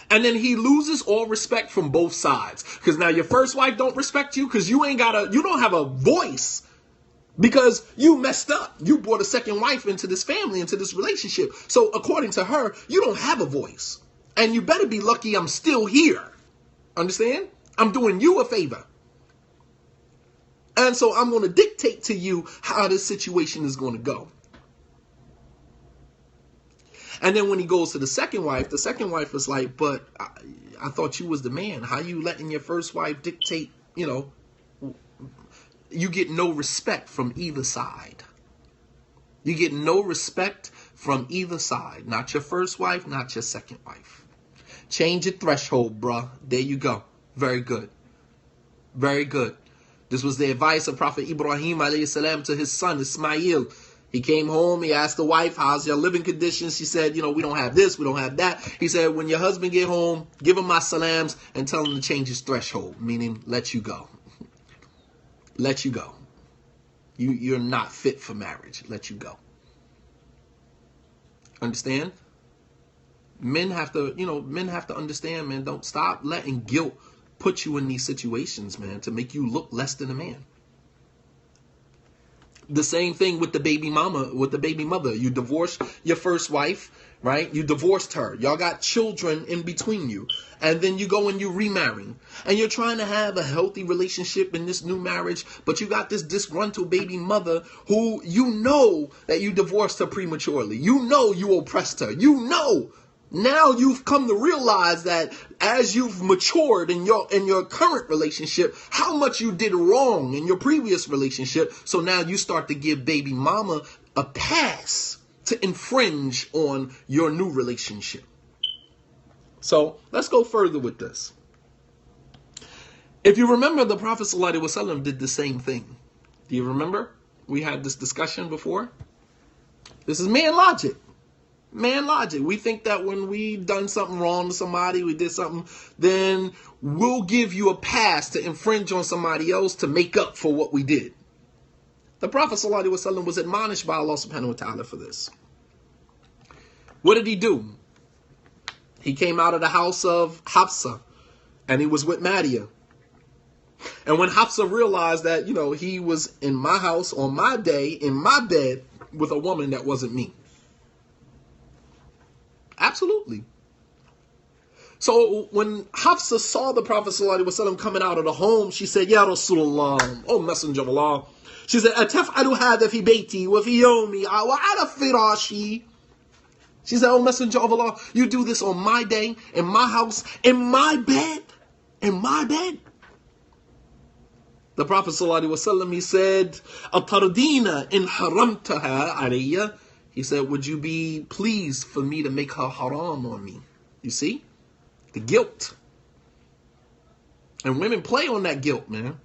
And then he loses all respect from both sides. Because now your first wife don't respect you because you don't have a voice. Because you messed up. You brought a second wife into this family, into this relationship. So according to her, you don't have a voice. And you better be lucky I'm still here. Understand? I'm doing you a favor. And so I'm going to dictate to you how this situation is going to go. And then when he goes to the second wife is like, but I thought you was the man. How you letting your first wife dictate, you get no respect from either side. You get no respect from either side. Not your first wife, not your second wife. Change your threshold, bruh. There you go. Very good. Very good. This was the advice of Prophet Ibrahim alayhi salam to his son Ismail. He came home, he asked the wife, how's your living conditions? She said, we don't have this, we don't have that. He said, when your husband get home, give him my salams and tell him to change his threshold, meaning let you go. Let you go. You're not fit for marriage. Let you go. Understand? Men have to understand, man. Don't stop letting guilt put you in these situations, man, to make you look less than a man. The same thing with the baby mother. You divorced your first wife, right? You divorced her. Y'all got children in between you. And then you go and you remarry. And you're trying to have a healthy relationship in this new marriage, but you got this disgruntled baby mother who that you divorced her prematurely. You oppressed her. Now you've come to realize that as you've matured in your current relationship, how much you did wrong in your previous relationship. So now you start to give baby mama a pass to infringe on your new relationship. So let's go further with this. If you remember, the Prophet ﷺ did the same thing. Do you remember? We had this discussion before. This is man logic. Man logic. We think that when we done something wrong to somebody, we did something, then we'll give you a pass to infringe on somebody else to make up for what we did. The Prophet ﷺ was admonished by Allah subhanahu wa ta'ala for this. What did he do? He came out of the house of Hafsa and he was with Madia. And when Hafsa realized that, he was in my house on my day, in my bed with a woman that wasn't me. Absolutely. So when Hafsa saw the Prophet ﷺ coming out of the home, she said, Ya Rasulullah, O Messenger of Allah. She said, Ataf'alu hadha fi bayti wa fi yawmi wa ala firashi. She said, O Messenger of Allah, you do this on my day, in my house, in my bed, in my bed. The Prophet ﷺ, he said, Atardina in haramtaha alayya. He said, would you be pleased for me to make her haram on me? You see? The guilt. And women play on that guilt, man.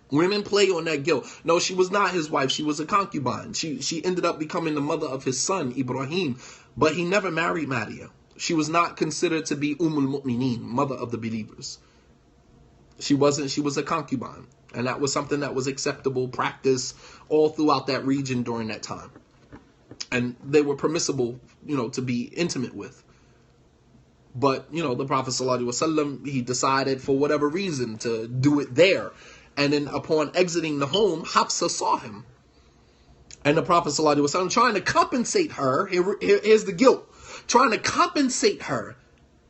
Women play on that guilt. No, she was not his wife. She was a concubine. She ended up becoming the mother of his son, Ibrahim. But he never married Maria. She was not considered to be Mu'mineen, mother of the believers. She wasn't. She was a concubine. And that was something that was acceptable practice all throughout that region during that time. And they were permissible, to be intimate with. But, the Prophet ﷺ, he decided for whatever reason to do it there. And then upon exiting the home, Hafsa saw him. And the Prophet ﷺ, trying to compensate her, here's the guilt, trying to compensate her,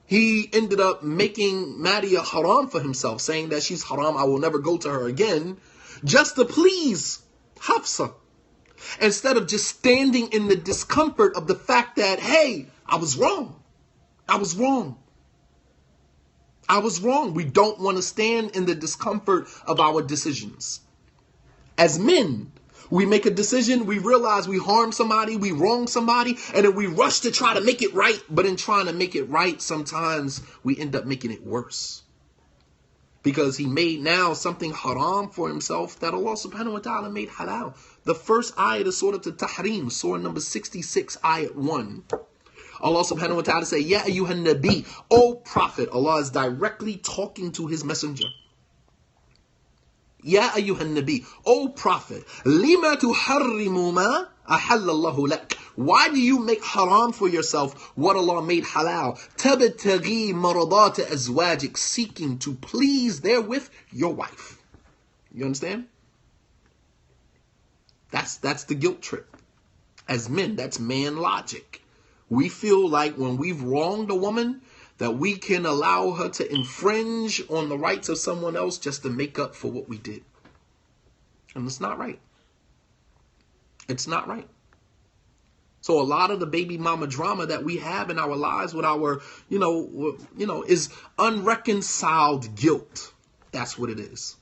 he ended up making Maria haram for himself, saying that she's haram, I will never go to her again, just to please Hafsa. Instead of just standing in the discomfort of the fact that, hey, I was wrong. I was wrong. I was wrong. We don't want to stand in the discomfort of our decisions. As men, we make a decision, we realize we harm somebody, we wrong somebody, and then we rush to try to make it right. But in trying to make it right, sometimes we end up making it worse. Because he made now something haram for himself that Allah subhanahu wa ta'ala made halal. The first ayat is Surah Al-Tahrim, Surah number 66, ayat 1. Allah subhanahu wa ta'ala say, Ya ayyuhan nabi, O Prophet. Allah is directly talking to his messenger. Ya ayyuhan nabi, O Prophet. Lima tuharrimu ma ahallallahu lak. Why do you make haram for yourself what Allah made halal? Tabtaghi maradat azwajik, seeking to please therewith your wife. You understand? That's the guilt trip. As men, that's man logic. We feel like when we've wronged a woman, that we can allow her to infringe on the rights of someone else just to make up for what we did. And it's not right. It's not right. So a lot of the baby mama drama that we have in our lives with our, is unreconciled guilt. That's what it is.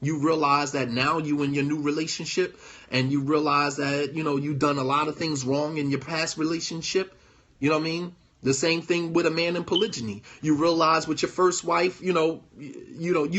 You realize that now you in your new relationship, and you realize that, you've done a lot of things wrong in your past relationship. You know what I mean? The same thing with a man in polygyny. You realize with your first wife, you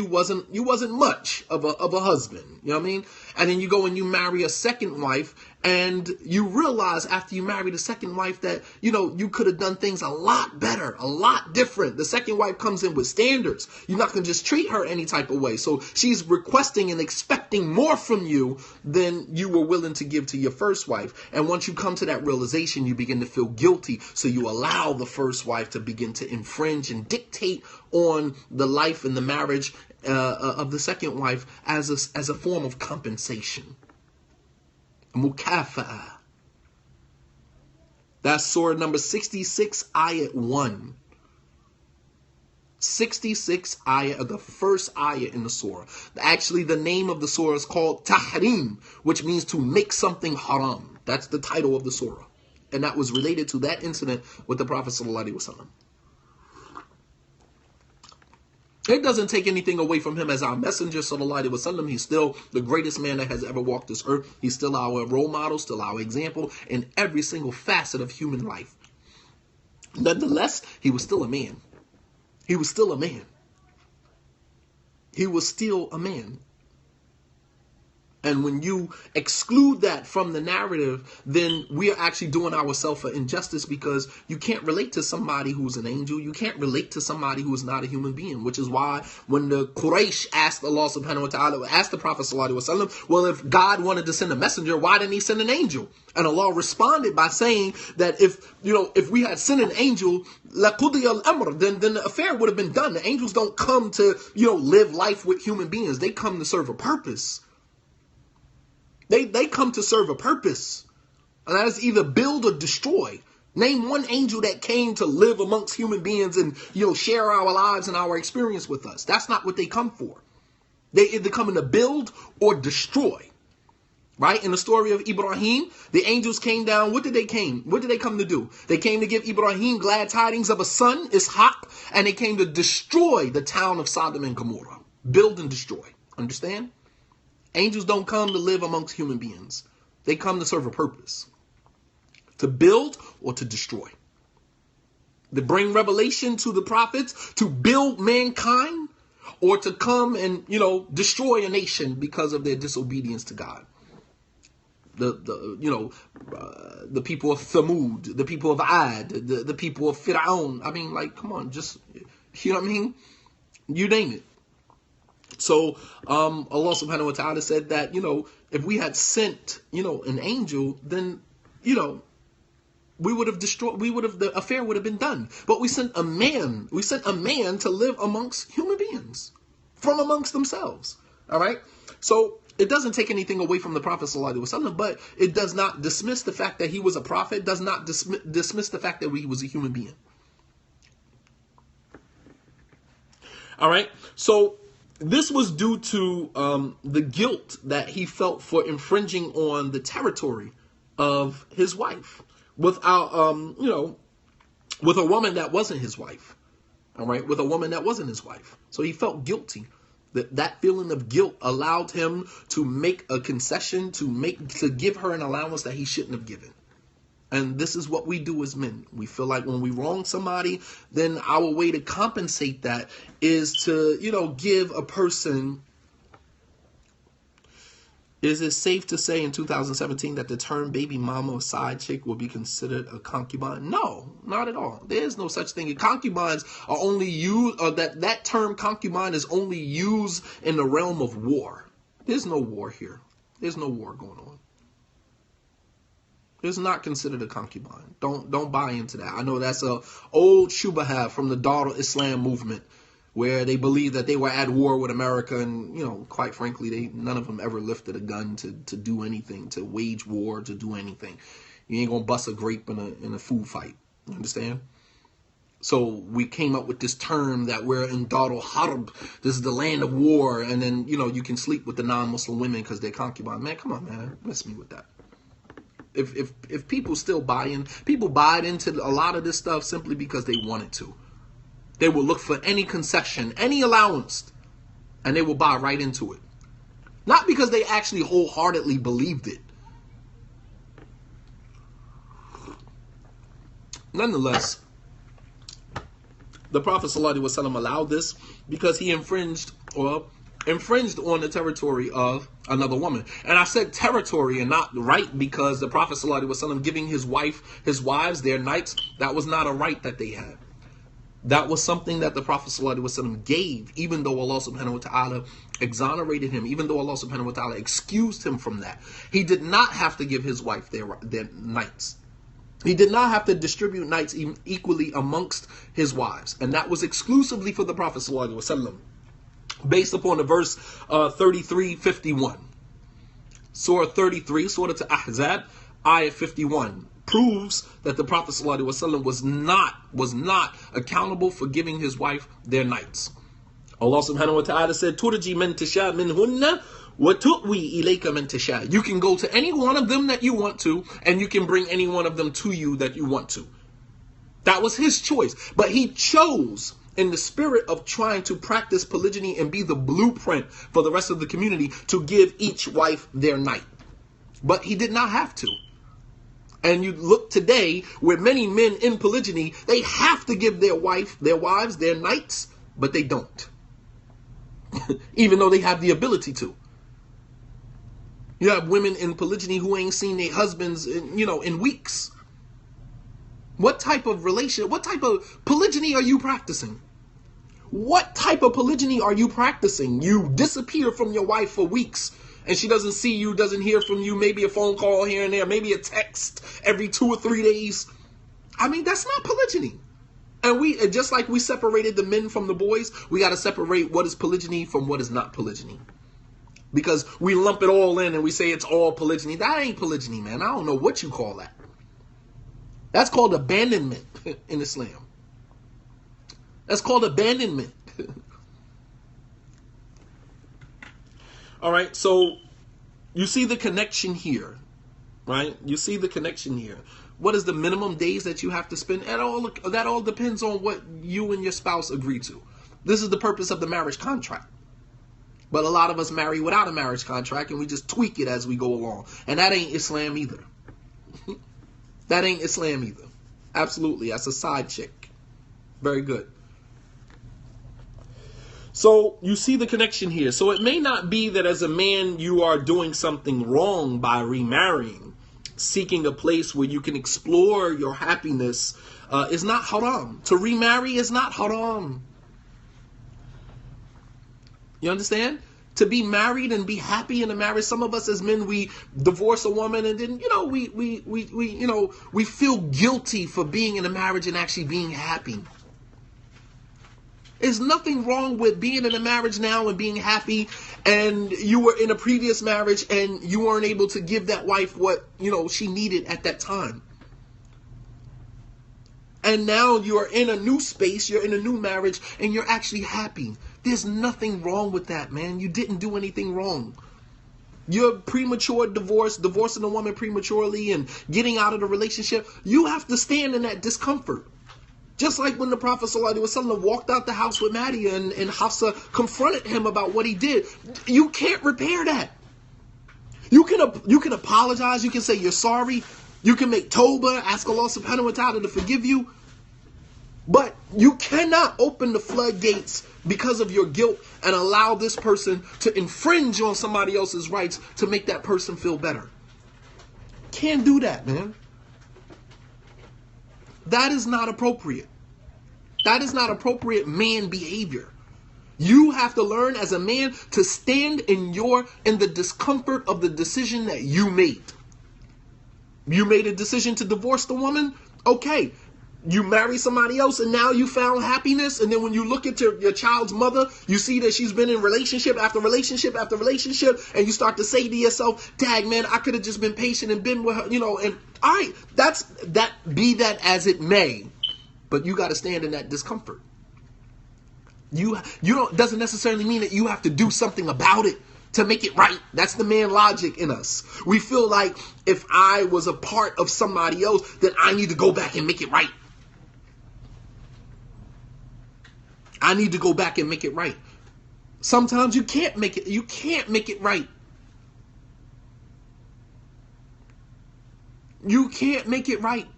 wasn't much of a husband. You know what I mean? And then you go and you marry a second wife, and you realize after you marry the second wife that, you could have done things a lot better, a lot different. The second wife comes in with standards. You're not going to just treat her any type of way. So she's requesting and expecting more from you than you were willing to give to your first wife. And once you come to that realization, you begin to feel guilty. So you allow the first wife to begin to infringe and dictate on the life and the marriage of the second wife as a form of compensation. Mukafa'a. That's surah number 66, ayat 1. 66 ayat of the first ayat in the surah. Actually, the name of the surah is called Tahrim, which means to make something haram. That's the title of the surah. And that was related to that incident with the Prophet sallallahu alaihi wasallam. It doesn't take anything away from him as our messenger, sallallahu alaihi wasallam. He's still the greatest man that has ever walked this earth. He's still our role model, still our example in every single facet of human life. Nonetheless, he was still a man. He was still a man. He was still a man. And when you exclude that from the narrative, then we are actually doing ourselves an injustice, because you can't relate to somebody who's an angel. You can't relate to somebody who is not a human being, which is why when the Quraysh asked Allah subhanahu wa ta'ala, asked the Prophet sallallahu alaihi wasallam, well, if God wanted to send a messenger, why didn't he send an angel? And Allah responded by saying that if we had sent an angel, لَقُضِيَ الْأَمْرِ, then the affair would have been done. The angels don't come to, live life with human beings. They come to serve a purpose. They come to serve a purpose. And that is either build or destroy. Name one angel that came to live amongst human beings and, share our lives and our experience with us. That's not what they come for. They either come to build or destroy. Right? In the story of Ibrahim, the angels came down. What did they come to do? They came to give Ibrahim glad tidings of a son, Ishaq, and they came to destroy the town of Sodom and Gomorrah. Build and destroy. Understand? Angels don't come to live amongst human beings. They come to serve a purpose. To build or to destroy. To bring revelation to the prophets, to build mankind, or to come and, destroy a nation because of their disobedience to God. The people of Thamud, the people of Ad, the people of Fir'aun. I mean, like, come on, just, you know what I mean? You name it. So, Allah subhanahu wa ta'ala said that, if we had sent, an angel, then, we would have the affair would have been done. But we sent a man to live amongst human beings from amongst themselves. All right. So it doesn't take anything away from the Prophet sallallahu alaihi wasallam, but it does not dismiss the fact that he was a prophet, does not dismiss the fact that he was a human being. All right. So this was due to the guilt that he felt for infringing on the territory of his wife. Without, with a woman that wasn't his wife, all right, with a woman that wasn't his wife. So he felt guilty. That feeling of guilt allowed him to make a concession, to give her an allowance that he shouldn't have given. And this is what we do as men. We feel like when we wrong somebody, then our way to compensate that is to, give a person. Is it safe to say in 2017 that the term baby mama or side chick will be considered a concubine? No, not at all. There is no such thing. Concubines are only used, or that term concubine is only used in the realm of war. There's no war here. There's no war going on. It's not considered a concubine. Don't buy into that. I know that's a old shubha from the Dar Islam movement, where they believe that they were at war with America, and, quite frankly, none of them ever lifted a gun to do anything, to wage war, to do anything. You ain't gonna bust a grape in a food fight. You understand? So we came up with this term that we're in Darul Harb. This is the land of war, and then, you can sleep with the non-Muslim women because they're concubines. Man, come on, man. Miss me with that. If people still buy into a lot of this stuff simply because they wanted to. They will look for any concession, any allowance, and they will buy right into it. Not because they actually wholeheartedly believed it. Nonetheless, the Prophet ﷺ allowed this because he infringed on the territory of another woman. And I said territory and not right because the Prophet ﷺ giving his wives their nights, that was not a right that they had. That was something that the Prophet ﷺ gave, even though Allah subhanahu wa ta'ala exonerated him, even though Allah subhanahu wa ta'ala excused him from that. He did not have to give his wife their nights. He did not have to distribute nights equally amongst his wives. And that was exclusively for the Prophet ﷺ, based upon the verse 33:51. Surah 33, Surah to Ahzab, Ayah 51. Proves that the Prophet ﷺ was not accountable for giving his wife their nights. Allah subhanahu wa ta'ala said, Turji man tasha minhunna wa tu'wi ilayka man tasha. You can go to any one of them that you want to, and you can bring any one of them to you that you want to. That was his choice. But he chose, in the spirit of trying to practice polygyny and be the blueprint for the rest of the community, to give each wife their night. But he did not have to. And you look today where many men in polygyny, they have to give their wives their nights, but they don't. Even though they have the ability to. You have women in polygyny who ain't seen their husbands in weeks. What type of polygyny are you practicing? What type of polygyny are you practicing? You disappear from your wife for weeks, and she doesn't see you, doesn't hear from you, maybe a phone call here and there, maybe a text every 2 or 3 days. I mean, that's not polygyny. And just like we separated the men from the boys, we got to separate what is polygyny from what is not polygyny. Because we lump it all in and we say it's all polygyny. That ain't polygyny, man. I don't know what you call that. That's called abandonment in Islam. That's called abandonment. All right, so you see the connection here, right? You see the connection here. What is the minimum days that you have to spend? That all depends on what you and your spouse agree to. This is the purpose of the marriage contract. But a lot of us marry without a marriage contract, and we just tweak it as we go along. And that ain't Islam either. That ain't Islam either. Absolutely. That's a side chick. Very good. So you see the connection here. So it may not be that as a man you are doing something wrong by remarrying. Seeking a place where you can explore your happiness is not haram. To remarry is not haram. You understand? To be married and be happy in a marriage. Some of us as men, we divorce a woman and then, we feel guilty for being in a marriage and actually being happy. There's nothing wrong with being in a marriage now and being happy, and you were in a previous marriage and you weren't able to give that wife what, she needed at that time. And now you're in a new space, you're in a new marriage, and you're actually happy. There's nothing wrong with that, man. You didn't do anything wrong. Your premature divorcing a woman prematurely and getting out of the relationship, you have to stand in that discomfort. Just like when the Prophet ﷺ walked out the house with Maddie and Hafsa confronted him about what he did. You can't repair that. You can apologize. You can say you're sorry. You can make tawbah, ask Allah subhanahu wa ta'ala to forgive you. But you cannot open the floodgates because of your guilt and allow this person to infringe on somebody else's rights to make that person feel better. Can't do that, man. That is not appropriate. That is not appropriate man behavior. You have to learn as a man to stand in the discomfort of the decision that you made. You made a decision to divorce the woman. Okay. You marry somebody else and now you found happiness. And then when you look at your child's mother, you see that she's been in relationship after relationship after relationship. And you start to say to yourself, dang, man, I could have just been patient and been with her, and all right, be that as it may. But you got to stand in that discomfort. Doesn't necessarily mean that you have to do something about it to make it right. That's the man logic in us. We feel like if I was a part of somebody else, then I need to go back and make it right. I need to go back and make it right. Sometimes you can't make it. You can't make it right. You can't make it right.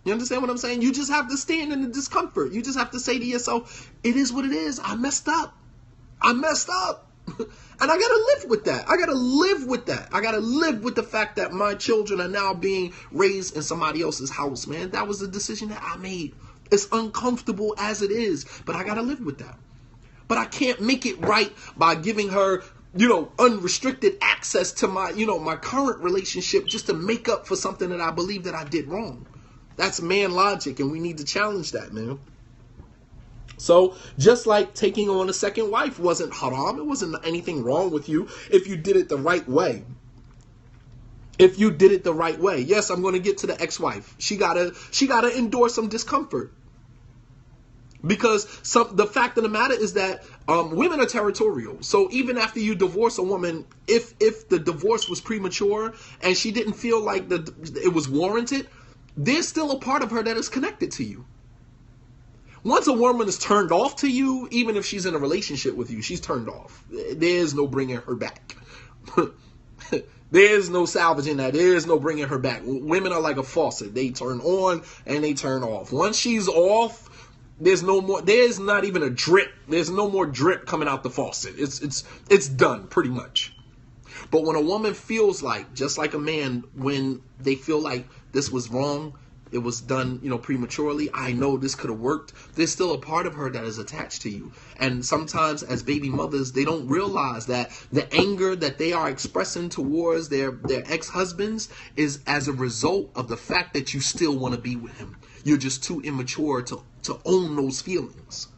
You understand what I'm saying? You just have to stand in the discomfort. You just have to say to yourself, it is what it is. I messed up. I messed up. And I got to live with that. I got to live with that. I got to live with the fact that my children are now being raised in somebody else's house, man. That was a decision that I made. It's uncomfortable as it is, but I got to live with that. But I can't make it right by giving her, unrestricted access to my, my current relationship just to make up for something that I believe that I did wrong. That's man logic, and we need to challenge that, man. So just like taking on a second wife wasn't haram, it wasn't anything wrong with you if you did it the right way. If you did it the right way. Yes, I'm going to get to the ex-wife. She gotta endure some discomfort. Because the fact of the matter is that women are territorial. So even after you divorce a woman, if the divorce was premature and she didn't feel like it was warranted, there's still a part of her that is connected to you. Once a woman is turned off to you, even if she's in a relationship with you, she's turned off. There's no bringing her back. There's no salvaging that. There's no bringing her back. Women are like a faucet. They turn on and they turn off. Once she's off, there's no more. There's not even a drip. There's no more drip coming out the faucet. It's done pretty much. But when a woman feels like, just like a man, when they feel like this was wrong, it was done, prematurely, I know this could have worked, there's still a part of her that is attached to you. And sometimes as baby mothers, they don't realize that the anger that they are expressing towards their ex-husbands is as a result of the fact that you still want to be with him. You're just too immature to own those feelings.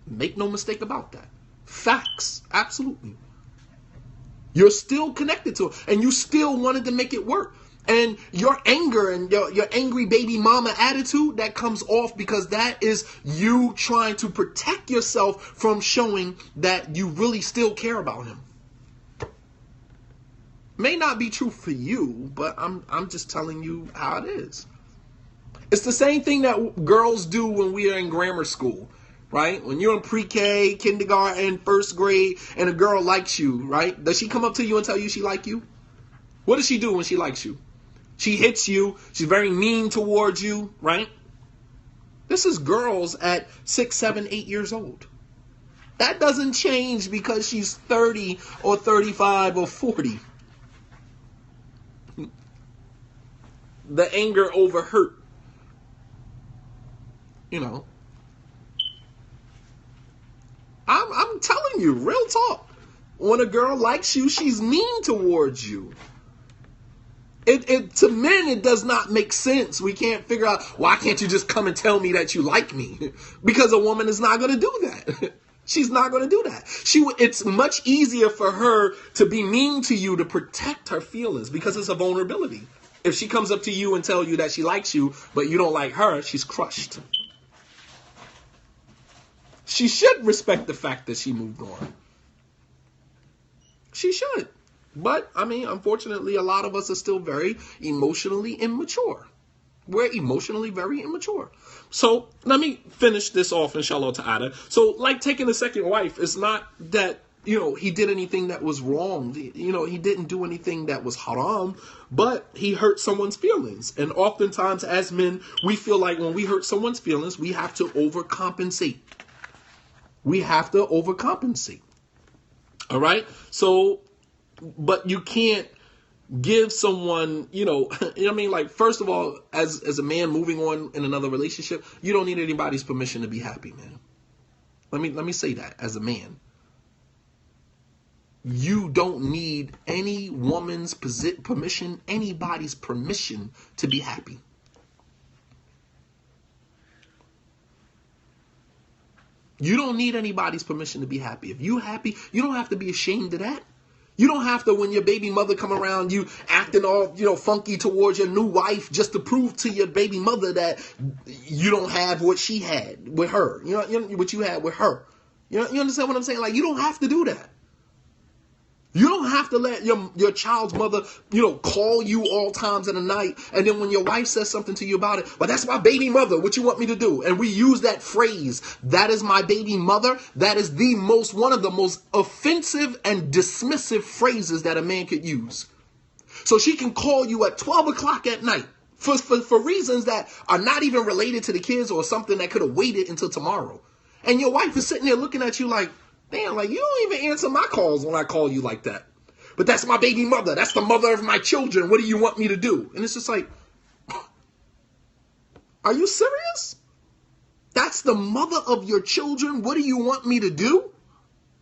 Make no mistake about that. Facts. Absolutely. You're still connected to it, and you still wanted to make it work. And your anger and your angry baby mama attitude, that comes off because that is you trying to protect yourself from showing that you really still care about him. May not be true for you, but I'm just telling you how it is. It's the same thing that girls do when we are in grammar school, right? When you're in pre-K, kindergarten, first grade, and a girl likes you, right? Does she come up to you and tell you she like you? What does she do when she likes you? She hits you. She's very mean towards you, right? This is girls at 6, 7, 8 years old. That doesn't change because she's 30 or 35 or 40. The anger over hurt. You know. I'm telling you, real talk. When a girl likes you, she's mean towards you. To men, it does not make sense. We can't figure out, why can't you just come and tell me that you like me? Because a woman is not going to do that. She's not going to do that. It's much easier for her to be mean to you to protect her feelings because it's a vulnerability. If she comes up to you and tell you that she likes you, but you don't like her, she's crushed. She should respect the fact that she moved on. She should. But, I mean, unfortunately, a lot of us are still very emotionally immature. We're emotionally very immature. So, let me finish this off, inshallah ta'ala. So, like taking a second wife, it's not that, he did anything that was wrong. He didn't do anything that was haram, but he hurt someone's feelings. And oftentimes, as men, we feel like when we hurt someone's feelings, we have to overcompensate. We have to overcompensate. All right? So, but you can't give someone, like, first of all, as a man moving on in another relationship, you don't need anybody's permission to be happy, man. Let me say that as a man. You don't need any woman's permission, anybody's permission to be happy. You don't need anybody's permission to be happy. If you're happy, you don't have to be ashamed of that. You don't have to, when your baby mother come around, you acting all, funky towards your new wife just to prove to your baby mother that you don't have what she had with her. What you had with her. You understand what I'm saying? Like, you don't have to do that. You don't have to let your child's mother, call you all times of the night. And then when your wife says something to you about it, well, that's my baby mother. What you want me to do? And we use that phrase, that is my baby mother. That is one of the most offensive and dismissive phrases that a man could use. So she can call you at 12 o'clock at night for reasons that are not even related to the kids or something that could have waited until tomorrow. And your wife is sitting there looking at you like, damn, like, you don't even answer my calls when I call you like that. But that's my baby mother. That's the mother of my children. What do you want me to do? And it's just like, are you serious? That's the mother of your children. What do you want me to do?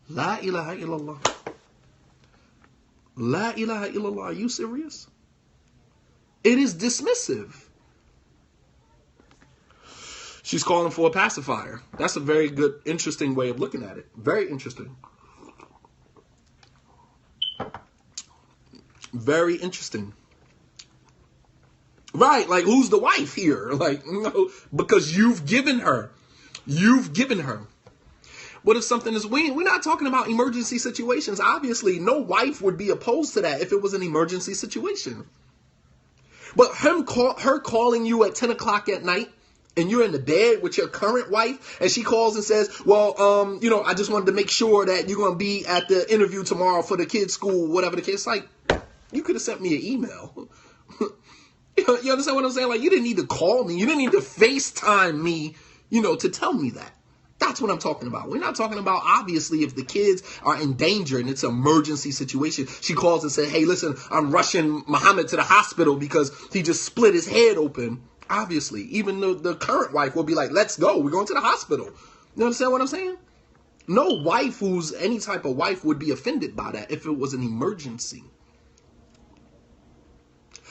La ilaha illallah. La ilaha illallah. Are you serious? It is dismissive. She's calling for a pacifier. That's a very good, interesting way of looking at it. Very interesting. Very interesting. Right, like, who's the wife here? Like, because you've given her. You've given her. What if something is weird? We're not talking about emergency situations. Obviously, no wife would be opposed to that if it was an emergency situation. But her calling you at 10 o'clock at night, and you're in the bed with your current wife, and she calls and says, well, I just wanted to make sure that you're going to be at the interview tomorrow for the kids' school, whatever the case. Like, you could have sent me an email. You understand what I'm saying? Like, you didn't need to call me. You didn't need to FaceTime me, to tell me that. That's what I'm talking about. We're not talking about, obviously, if the kids are in danger and it's an emergency situation. She calls and says, hey, listen, I'm rushing Muhammad to the hospital because he just split his head open. Obviously, even the current wife will be like, let's go. We're going to the hospital. You understand what I'm saying? No wife who's any type of wife would be offended by that if it was an emergency.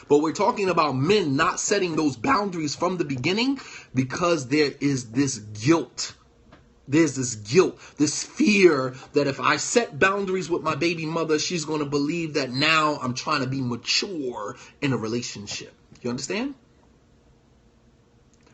But we're talking about men not setting those boundaries from the beginning because there is this guilt. There's this guilt, this fear that if I set boundaries with my baby mother, she's going to believe that now I'm trying to be mature in a relationship. You understand?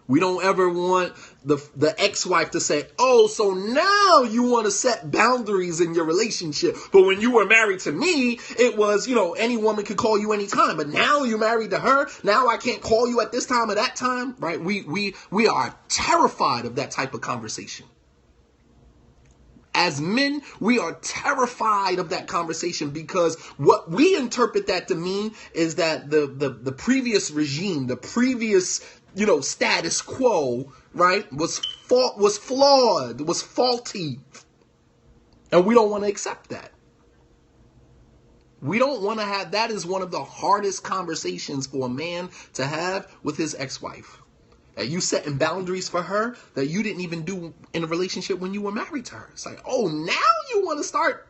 We don't ever want the ex-wife to say, oh, so now you want to set boundaries in your relationship. But when you were married to me, it was, any woman could call you anytime. But now you're married to her. Now I can't call you at this time or that time. Right? We are terrified of that type of conversation. As men, we are terrified of that conversation because what we interpret that to mean is that the previous regime, the previous status quo, right, was flawed, was faulty. And we don't want to accept that. We don't want to have, that is one of the hardest conversations for a man to have with his ex-wife. That you setting boundaries for her that you didn't even do in a relationship when you were married to her. It's like, oh, now you want to start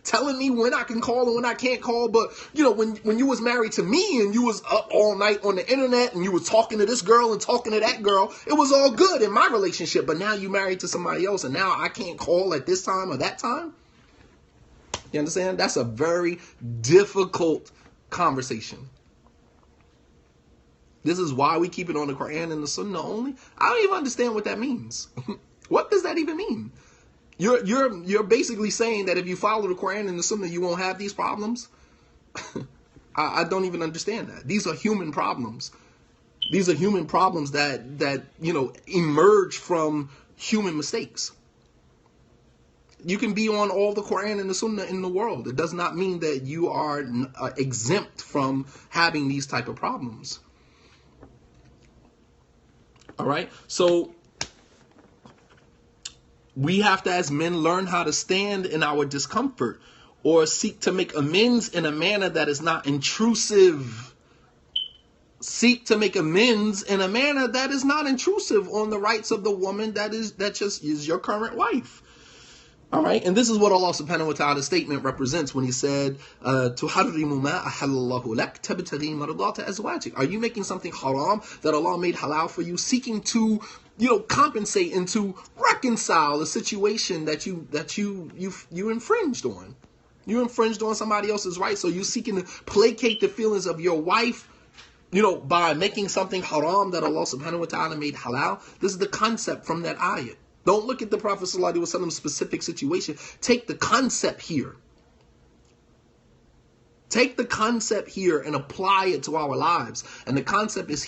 telling me when I can call and when I can't call. But, when you was married to me and you was up all night on the internet and you was talking to this girl and talking to that girl, it was all good in my relationship. But now you married to somebody else and now I can't call at this time or that time. You understand? That's a very difficult conversation. This is why we keep it on the Quran and the Sunnah only. I don't even understand what that means. What does that even mean? You're basically saying that if you follow the Quran and the Sunnah, you won't have these problems. I don't even understand that. These are human problems. These are human problems that emerge from human mistakes. You can be on all the Quran and the Sunnah in the world. It does not mean that you are exempt from having these type of problems. All right. So we have to, as men, learn how to stand in our discomfort or seek to make amends in a manner that is not intrusive. Seek to make amends in a manner that is not intrusive on the rights of the woman that just is your current wife. All right. And this is what Allah subhanahu wa ta'ala's statement represents when he said, تُحَرِّمُ مَا أَحَلَّ اللَّهُ لَكَ تَبْتَغِي مَرْضَاتَ أَزْوَاجِكَ. Are you making something haram that Allah made halal for you, seeking to, compensate and to reconcile a situation that you infringed on? You infringed on somebody else's rights. So you're seeking to placate the feelings of your wife, by making something haram that Allah subhanahu wa ta'ala made halal. This is the concept from that ayat. Don't look at the Prophet ﷺ specific situation. Take the concept here. Take the concept here and apply it to our lives. And the concept is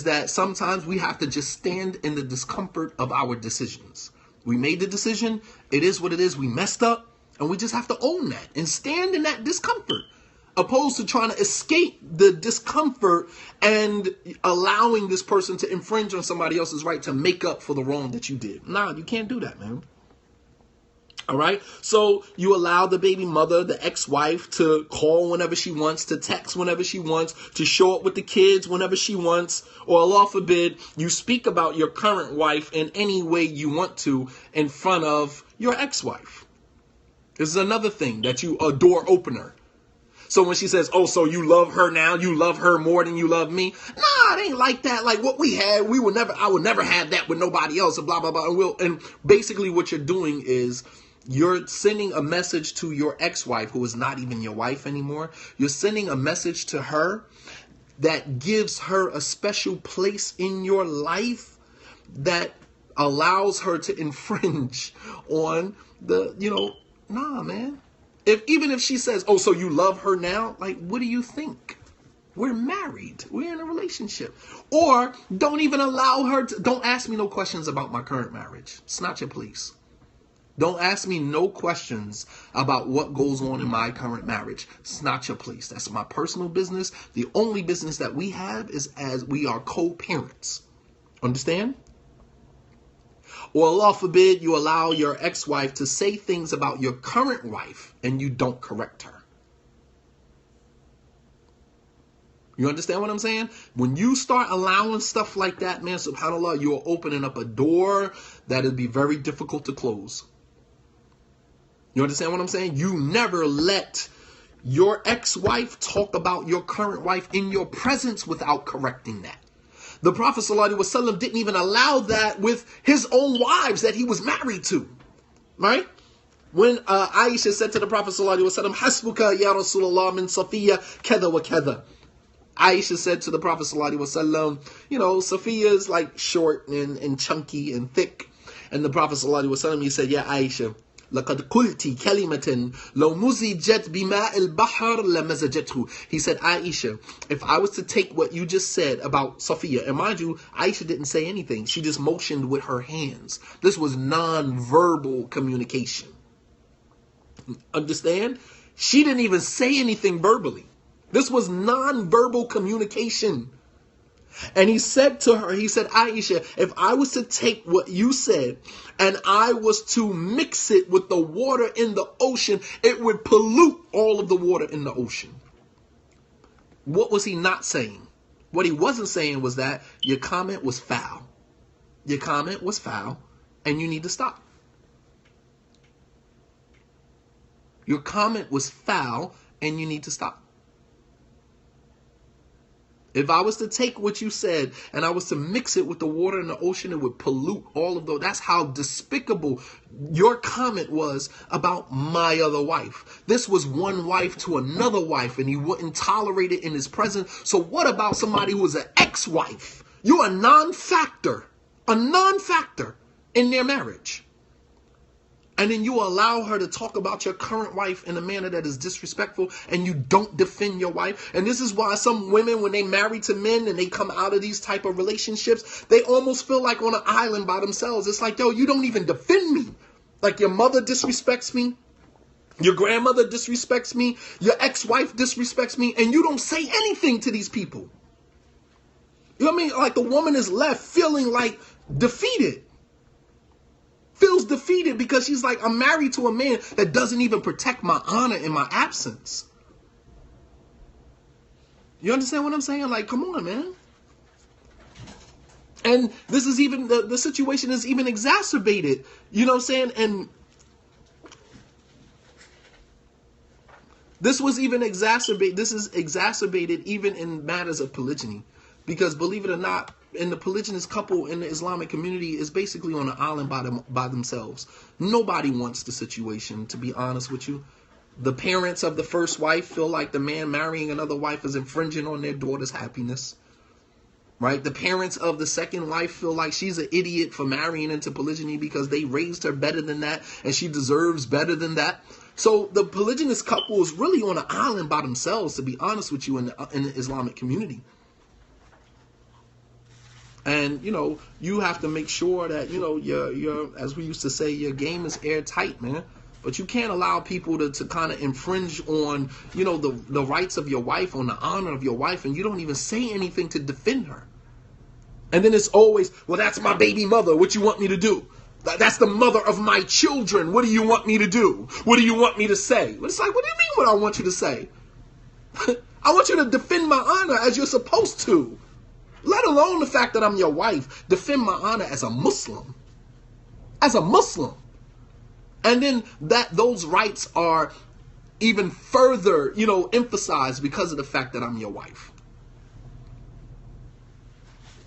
that sometimes we have to just stand in the discomfort of our decisions. We made the decision. It is what it is. We messed up. And we just have to own that and stand in that discomfort. Opposed to trying to escape the discomfort and allowing this person to infringe on somebody else's right to make up for the wrong that you did. Nah, you can't do that, man. All right. So you allow the baby mother, the ex-wife, to call whenever she wants, to text whenever she wants, to show up with the kids whenever she wants, or Allah forbid, you speak about your current wife in any way you want to in front of your ex-wife. This is another thing that a door opener. So when she says, oh, so you love her now, you love her more than you love me. Nah, it ain't like that. Like what we had, I would never have that with nobody else and blah, blah, blah. And basically what you're doing is you're sending a message to your ex-wife who is not even your wife anymore. You're sending a message to her that gives her a special place in your life that allows her to infringe on nah, man. Even if she says, oh, so you love her now? Like, what do you think? We're married. We're in a relationship. Or don't even allow her to, don't ask me no questions about my current marriage. It's not your place. Don't ask me no questions about what goes on in my current marriage. It's not your place. That's my personal business. The only business that we have is as we are co-parents. Understand? Or Allah forbid you allow your ex-wife to say things about your current wife and you don't correct her. You understand what I'm saying? When you start allowing stuff like that, man, subhanAllah, you're opening up a door that would be very difficult to close. You understand what I'm saying? You never let your ex-wife talk about your current wife in your presence without correcting that. The Prophet ﷺ didn't even allow that with his own wives that he was married to. Right? When Aisha said to the Prophet ﷺ, Hasbuka ya Rasulullah min Safiya kada wa kada. Aisha said to the Prophet ﷺ, Safiya is like short and chunky and thick. And the Prophet ﷺ, he said, Ya Aisha, لَقَدْ قُلْتِ كَلِمَةً لَوْ مُزِجَتْ بِمَاءِ الْبَحْرِ لَمَزَجَتْهُ. He said, Aisha, if I was to take what you just said about Safiya, and mind you, Aisha didn't say anything. She just motioned with her hands. This was non-verbal communication. Understand? She didn't even say anything verbally. This was non-verbal communication. And he said to her, he said, Aisha, if I was to take what you said and I was to mix it with the water in the ocean, it would pollute all of the water in the ocean. What was he not saying? What he wasn't saying was that your comment was foul. Your comment was foul and you need to stop. Your comment was foul and you need to stop. If I was to take what you said and I was to mix it with the water in the ocean, it would pollute all of those. That's how despicable your comment was about my other wife. This was one wife to another wife, and he wouldn't tolerate it in his presence. So what about somebody who was an ex-wife? You're a non-factor in their marriage. And then you allow her to talk about your current wife in a manner that is disrespectful, and you don't defend your wife. And this is why some women, when they marry to men and they come out of these type of relationships, they almost feel like on an island by themselves. It's like, yo, you don't even defend me. Like your mother disrespects me. Your grandmother disrespects me. Your ex-wife disrespects me. And you don't say anything to these people. You know what I mean? Like the woman is left feeling like defeated. Feels defeated because she's like, I'm married to a man that doesn't even protect my honor in my absence. You understand what I'm saying? Like, come on, man. And this is even, the situation is even exacerbated. You know what I'm saying? And this is exacerbated even in matters of polygyny. Because believe it or not, in the polygynous couple in the Islamic community is basically on an island by themselves. Nobody wants the situation, to be honest with you. The parents of the first wife feel like the man marrying another wife is infringing on their daughter's happiness. Right? The parents of the second wife feel like she's an idiot for marrying into polygyny because they raised her better than that and she deserves better than that. So the polygynous couple is really on an island by themselves, to be honest with you, in the Islamic community. And, you have to make sure that, your as we used to say, your game is airtight, man. But you can't allow people to kind of infringe on, the rights of your wife, on the honor of your wife, and you don't even say anything to defend her. And then it's always, well, that's my baby mother. What you want me to do? That's the mother of my children. What do you want me to do? What do you want me to say? But it's like, what do you mean what I want you to say? I want you to defend my honor as you're supposed to. Let alone the fact that I'm your wife. Defend my honor as a Muslim. As a Muslim. And then those rights are even further, emphasized because of the fact that I'm your wife.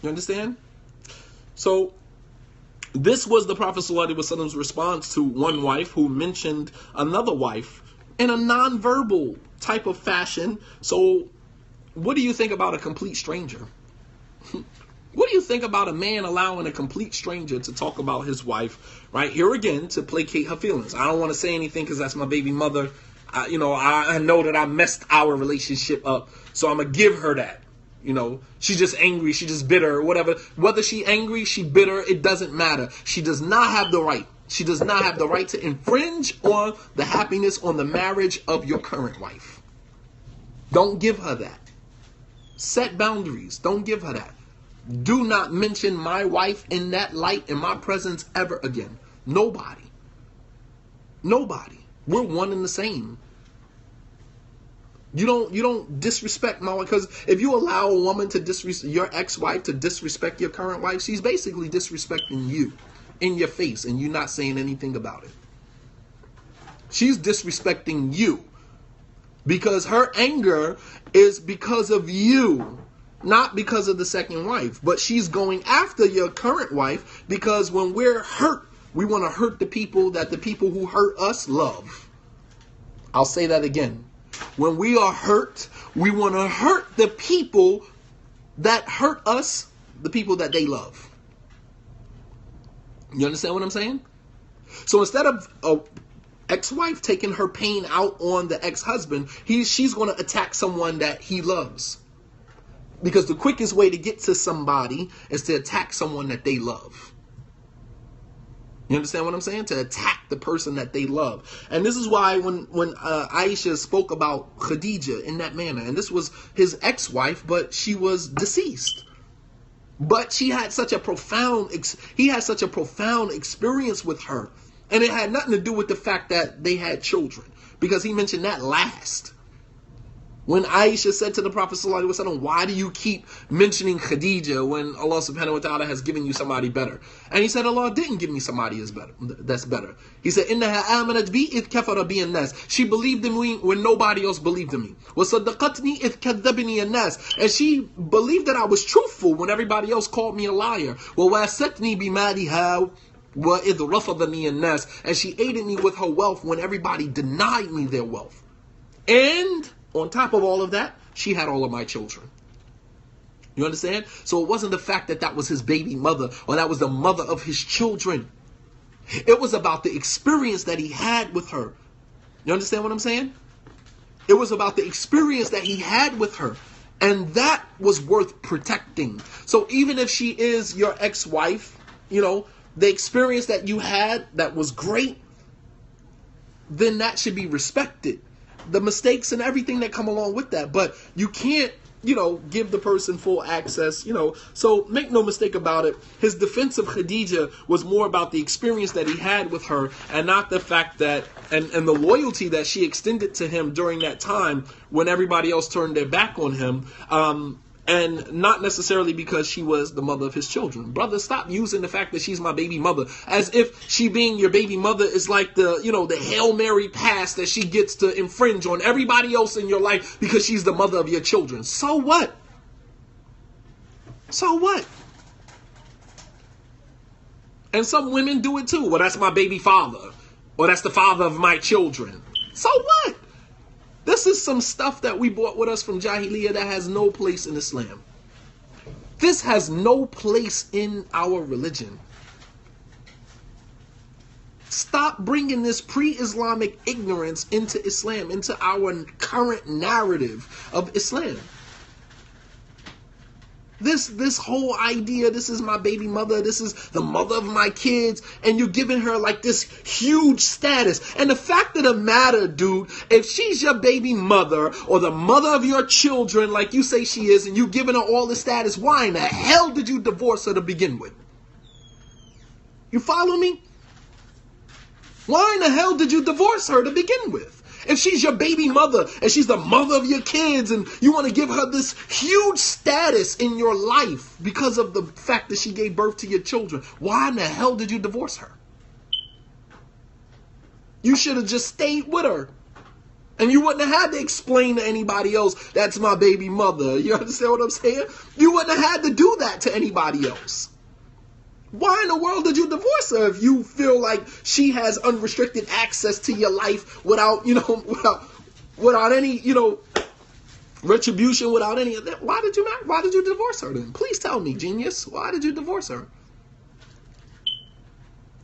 You understand? So this was the Prophet ﷺ's response to one wife who mentioned another wife in a nonverbal type of fashion. So what do you think about a complete stranger? What do you think about a man allowing a complete stranger to talk about his wife, right? Here again, to placate her feelings. I don't want to say anything because that's my baby mother. I know that I messed our relationship up, so I'm going to give her that. She's just angry, she's just bitter, or whatever. Whether she angry, she bitter, it doesn't matter. She does not have the right. She does not have the right to infringe on the happiness, on the marriage of your current wife. Don't give her that. Set boundaries. Don't give her that. Do not mention my wife in that light in my presence ever again. Nobody. We're one and the same. You don't disrespect my wife, because if you allow a woman to disrespect your ex-wife, to disrespect your current wife, she's basically disrespecting you in your face, and you're not saying anything about it. She's disrespecting you because her anger is because of you. not because of the second wife, but she's going after your current wife because when we're hurt, we want to hurt the people that the people who hurt us love. I'll say that again. When we are hurt, we want to hurt the people that hurt us, the people that they love. You understand what I'm saying? So instead of a ex-wife taking her pain out on the ex-husband, she's going to attack someone that he loves. Because the quickest way to get to somebody is to attack someone that they love. You understand what I'm saying? To attack the person that they love. And this is why when Aisha spoke about Khadija in that manner, and this was his ex-wife, but she was deceased. But he had such a profound experience with her. And it had nothing to do with the fact that they had children. Because he mentioned that last. When Aisha said to the Prophet ﷺ, why do you keep mentioning Khadija when Allah subhanahu wa ta'ala has given you somebody better? And he said, Allah didn't give me somebody that's better. He said, إِنَّهَا آمَنَتْ بِي إِذْ كَفَرَ بِي النَّاسِ. She believed in me when nobody else believed in me. وَصَدَّقَتْنِي إِذْ كَذَّبَنِي النَّاسِ. And she believed that I was truthful when everybody else called me a liar. وَوَاسَتْنِي بِمَالِهَا وَإِذْ رَفَضَنِي النَّاسِ. And she aided me with her wealth when everybody denied me their wealth. And on top of all of that, she had all of my children. You understand? So it wasn't the fact that that was his baby mother or that was the mother of his children. It was about the experience that he had with her. You understand what I'm saying? It was about the experience that he had with her. And that was worth protecting. So even if she is your ex-wife, the experience that you had that was great, then that should be respected. The mistakes and everything that come along with that. But you can't, give the person full access, So make no mistake about it. His defense of Khadija was more about the experience that he had with her and not the fact that, and the loyalty that she extended to him during that time when everybody else turned their back on him. And not necessarily because she was the mother of his children. Brother, stop using the fact that she's my baby mother as if she being your baby mother is like the Hail Mary pass that she gets to infringe on everybody else in your life because she's the mother of your children. So what? So what? And some women do it too. Well, that's my baby father. Or that's the father of my children. So what? This is some stuff that we brought with us from Jahiliyyah that has no place in Islam. This has no place in our religion. Stop bringing this pre-Islamic ignorance into Islam, into our current narrative of Islam. This whole idea, this is my baby mother, this is the mother of my kids, and you're giving her like this huge status. And the fact of the matter, dude, if she's your baby mother or the mother of your children, like you say she is, and you giving her all the status, why in the hell did you divorce her to begin with? You follow me? Why in the hell did you divorce her to begin with? If she's your baby mother and she's the mother of your kids and you want to give her this huge status in your life because of the fact that she gave birth to your children, why in the hell did you divorce her? You should have just stayed with her. And you wouldn't have had to explain to anybody else, that's my baby mother. You understand what I'm saying? You wouldn't have had to do that to anybody else. Why in the world did you divorce her if you feel like she has unrestricted access to your life without any, retribution, without any of that? Why did you divorce her then? Please tell me, genius. Why did you divorce her?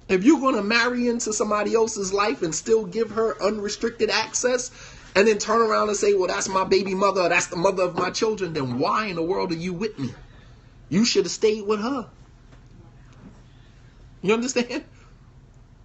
If you're going to marry into somebody else's life and still give her unrestricted access and then turn around and say, well, that's my baby mother, that's the mother of my children, then why in the world are you with me? You should have stayed with her. You understand?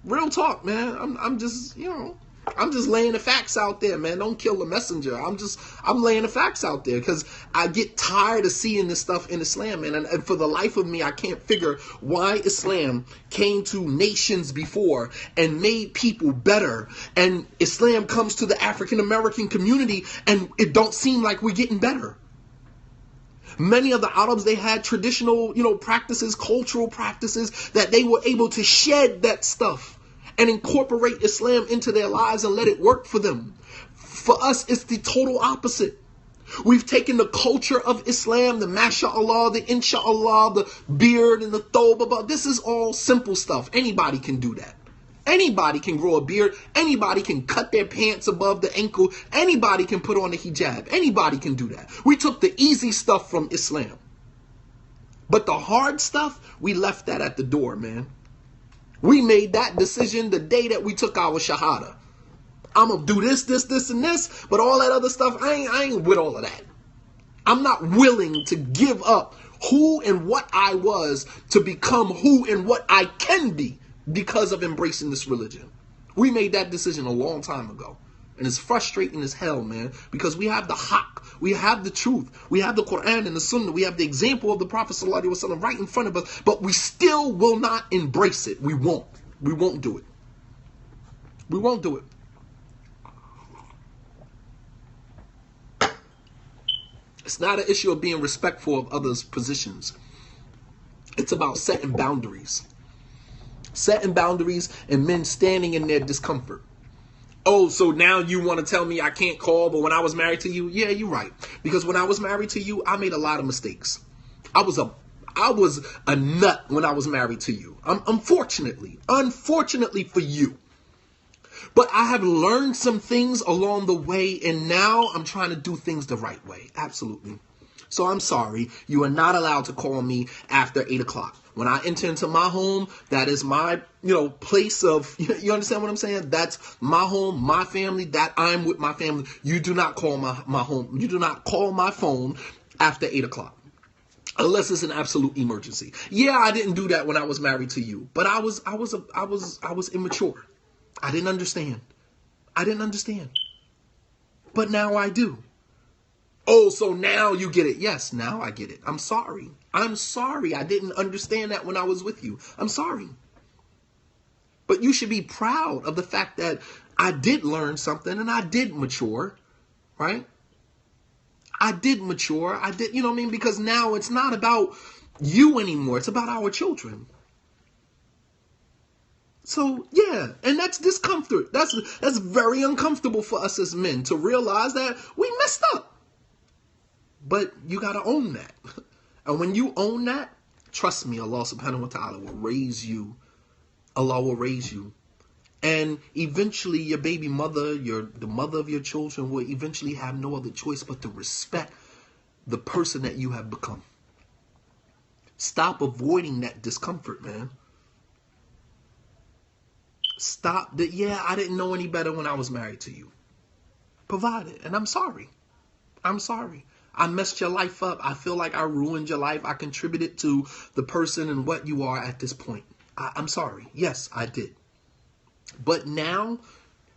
Real talk, man. I'm just laying the facts out there, man. Don't kill the messenger. I'm laying the facts out there because I get tired of seeing this stuff in Islam, man. And for the life of me, I can't figure why Islam came to nations before and made people better. And Islam comes to the African American community and it don't seem like we're getting better. Many of the Arabs, they had traditional, practices, cultural practices that they were able to shed that stuff and incorporate Islam into their lives and let it work for them. For us, it's the total opposite. We've taken the culture of Islam, the mashallah, the inshallah, the beard and the thoba. This is all simple stuff. Anybody can do that. Anybody can grow a beard. Anybody can cut their pants above the ankle. Anybody can put on a hijab. Anybody can do that. We took the easy stuff from Islam. But the hard stuff, we left that at the door, man. We made that decision the day that we took our shahada. I'm going to do this, and this, but all that other stuff, I ain't with all of that. I'm not willing to give up who and what I was to become who and what I can be because of embracing this religion. We made that decision a long time ago. And it's frustrating as hell, man, because we have the haqq, we have the truth, we have the Quran and the Sunnah, we have the example of the Prophet ﷺ right in front of us, but we still will not embrace it. We won't. We won't do it. We won't do it. It's not an issue of being respectful of others' positions. It's about setting boundaries. Setting boundaries and men standing in their discomfort. Oh, so now you want to tell me I can't call, but when I was married to you? Yeah, you're right. Because when I was married to you, I made a lot of mistakes. I was a nut when I was married to you. Unfortunately for you. But I have learned some things along the way, and now I'm trying to do things the right way. Absolutely. So I'm sorry. You are not allowed to call me after 8 o'clock. When I enter into my home, that is my, place of, you understand what I'm saying? That's my home, my family, that I'm with my family. You do not call my home. You do not call my phone after 8 o'clock. Unless it's an absolute emergency. Yeah, I didn't do that when I was married to you, but I was immature. I didn't understand. But now I do. Oh, so now you get it. Yes, now I get it. I'm sorry. I didn't understand that when I was with you. I'm sorry. But you should be proud of the fact that I did learn something and I did mature, right? I did mature. You know what I mean? Because now it's not about you anymore. It's about our children. So, yeah, and that's discomfort. That's very uncomfortable for us as men to realize that we messed up. But you got to own that. And when you own that, trust me, Allah subhanahu wa ta'ala will raise you. Allah will raise you. And eventually your baby mother, the mother of your children will eventually have no other choice but to respect the person that you have become. Stop avoiding that discomfort, man. Stop that. Yeah, I didn't know any better when I was married to you. Provide it. And I'm sorry. I messed your life up. I feel like I ruined your life. I contributed to the person and what you are at this point. I'm sorry. Yes, I did. But now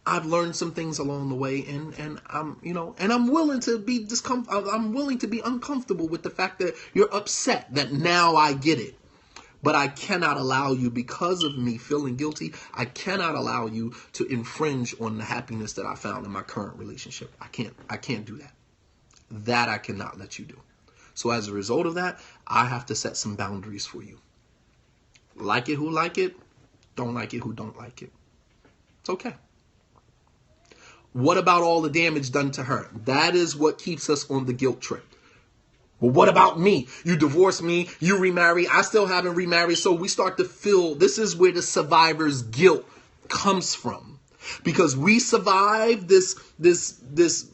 I've learned some things along the way, and I'm willing to be I'm willing to be uncomfortable with the fact that you're upset that now I get it. But I cannot allow you, because of me feeling guilty, I cannot allow you to infringe on the happiness that I found in my current relationship. I can't do that. That I cannot let you do. So as a result of that, I have to set some boundaries for you. Like it who like it, don't like it who don't like it. It's okay. What about all the damage done to her? That is what keeps us on the guilt trip. Well, what about me? You divorced me, you remarry, I still haven't remarried. So we start to feel, this is where the survivor's guilt comes from. Because we survived this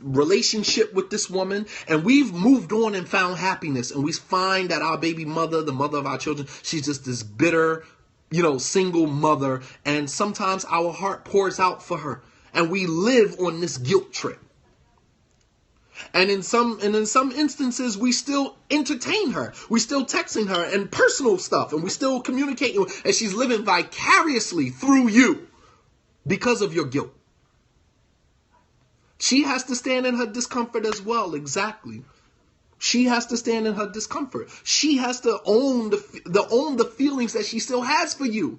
relationship with this woman, and we've moved on and found happiness. And we find that our baby mother, the mother of our children, she's just this bitter, single mother. And sometimes our heart pours out for her. And we live on this guilt trip. And in some instances, we still entertain her. We still texting her and personal stuff. And we still communicating. And she's living vicariously through you because of your guilt. She has to stand in her discomfort as well. Exactly. She has to stand in her discomfort. She has to own the feelings that she still has for you.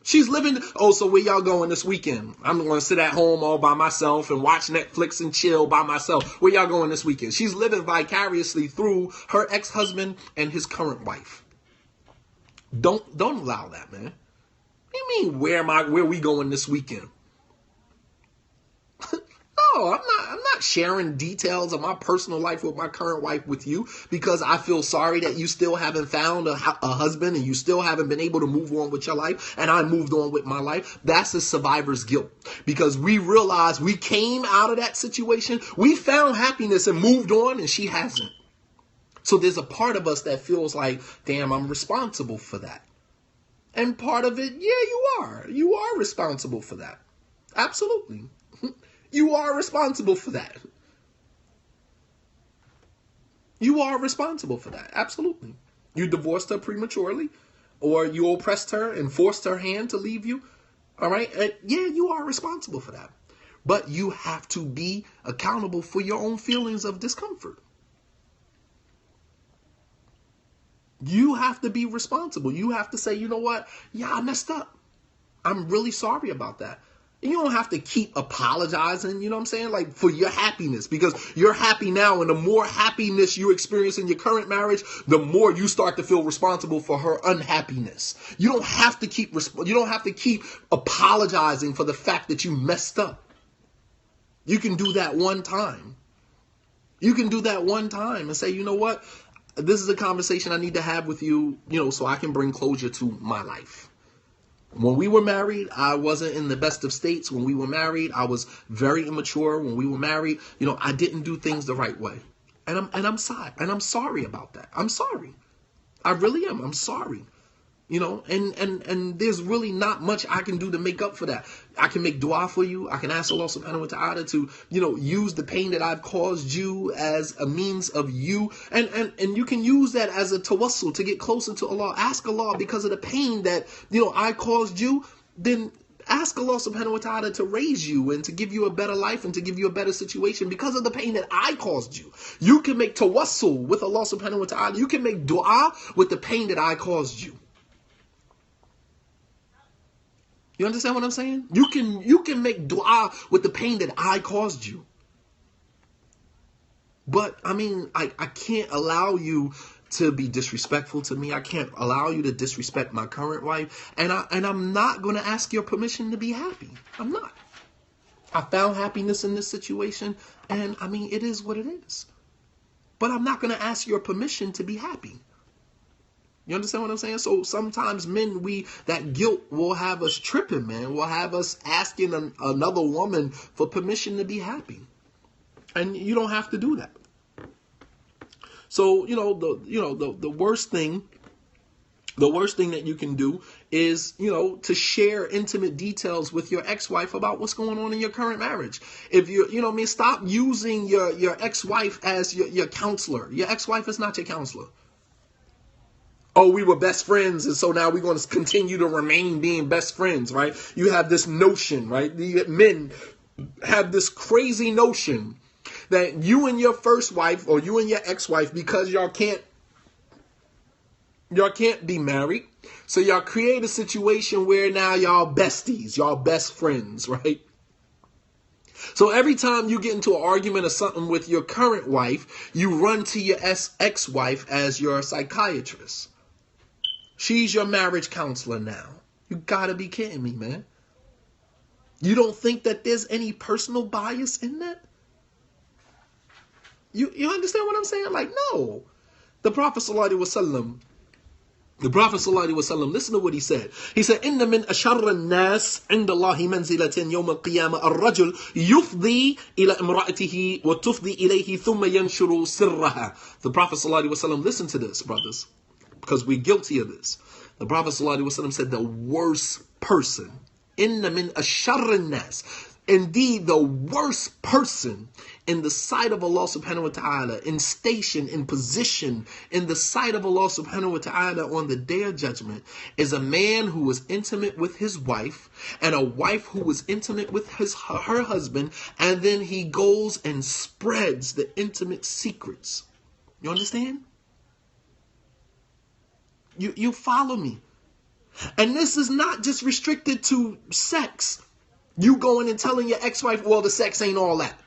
She's living, so where y'all going this weekend? I'm going to sit at home all by myself and watch Netflix and chill by myself. Where y'all going this weekend? She's living vicariously through her ex-husband and his current wife. Don't allow that, man. What do you mean, where we going this weekend? No, I'm not sharing details of my personal life with my current wife with you because I feel sorry that you still haven't found a husband and you still haven't been able to move on with your life and I moved on with my life. That's a survivor's guilt because we realized we came out of that situation. We found happiness and moved on and she hasn't. So there's a part of us that feels like, damn, I'm responsible for that. And part of it, yeah, you are. You are responsible for that. Absolutely. You are responsible for that. You are responsible for that. Absolutely. You divorced her prematurely or you oppressed her and forced her hand to leave you. All right. Yeah, you are responsible for that. But you have to be accountable for your own feelings of discomfort. You have to be responsible. You have to say, you know what? Yeah, I messed up. I'm really sorry about that. And you don't have to keep apologizing, you know what I'm saying? Like for your happiness, because you're happy now. And the more happiness you experience in your current marriage, the more you start to feel responsible for her unhappiness. You don't have to keep apologizing for the fact that you messed up. You can do that one time. You can do that one time and say, you know what? This is a conversation I need to have with you, so I can bring closure to my life. When we were married, I wasn't in the best of states. When we were married, I was very immature. When we were married, I didn't do things the right way. And I'm sorry. And I'm sorry about that. I'm sorry. I really am. I'm sorry. And there's really not much I can do to make up for that. I can make dua for you. I can ask Allah subhanahu wa ta'ala to, use the pain that I've caused you as a means of you. And you can use that as a tawassul to get closer to Allah. Ask Allah because of the pain that, I caused you. Then ask Allah subhanahu wa ta'ala to raise you and to give you a better life and to give you a better situation because of the pain that I caused you. You can make tawassul with Allah subhanahu wa ta'ala. You can make dua with the pain that I caused you. You understand what I'm saying? You can make dua with the pain that I caused you. But I can't allow you to be disrespectful to me. I can't allow you to disrespect my current wife. And I'm not going to ask your permission to be happy. I'm not. I found happiness in this situation. And it is what it is. But I'm not going to ask your permission to be happy. You understand what I'm saying? So sometimes men, that guilt will have us tripping, man. Will have us asking another woman for permission to be happy. And you don't have to do that. So, the worst thing that you can do is, to share intimate details with your ex-wife about what's going on in your current marriage. If stop using your ex-wife as your counselor. Your ex-wife is not your counselor. Oh, we were best friends, and so now we're going to continue to remain being best friends, right? You have this notion, right? The men have this crazy notion that you and your first wife or you and your ex-wife, because y'all can't be married, so y'all create a situation where now y'all besties, y'all best friends, right? So every time you get into an argument or something with your current wife, you run to your ex-wife as your psychiatrist. She's your marriage counselor now. You gotta be kidding me, man. You don't think that there's any personal bias in that? You understand what I'm saying? Like, no. The Prophet sallallahu alaihi wasallam, listen to what he said. He said, "Inna min asharra an-nas 'inda Allahi manzilatan yawm al-qiyamah ar-rajul yufdi ila imra'atihi wa tufdi ilayhi thumma yanshuru sirraha." The Prophet sallallahu alaihi wasallam, listen to this, brothers, because we're guilty of this. The Prophet sallallahu alaihi wasallam said the worst person, inna min asharra an-nas, indeed the worst person in the sight of Allah subhanahu wa ta'ala, in station, in position, in the sight of Allah subhanahu wa ta'ala on the day of judgment, is a man who was intimate with his wife and a wife who was intimate with her husband, and then he goes and spreads the intimate secrets. You understand? You follow me? And this is not just restricted to sex. You going and telling your ex-wife, well, the sex ain't all that.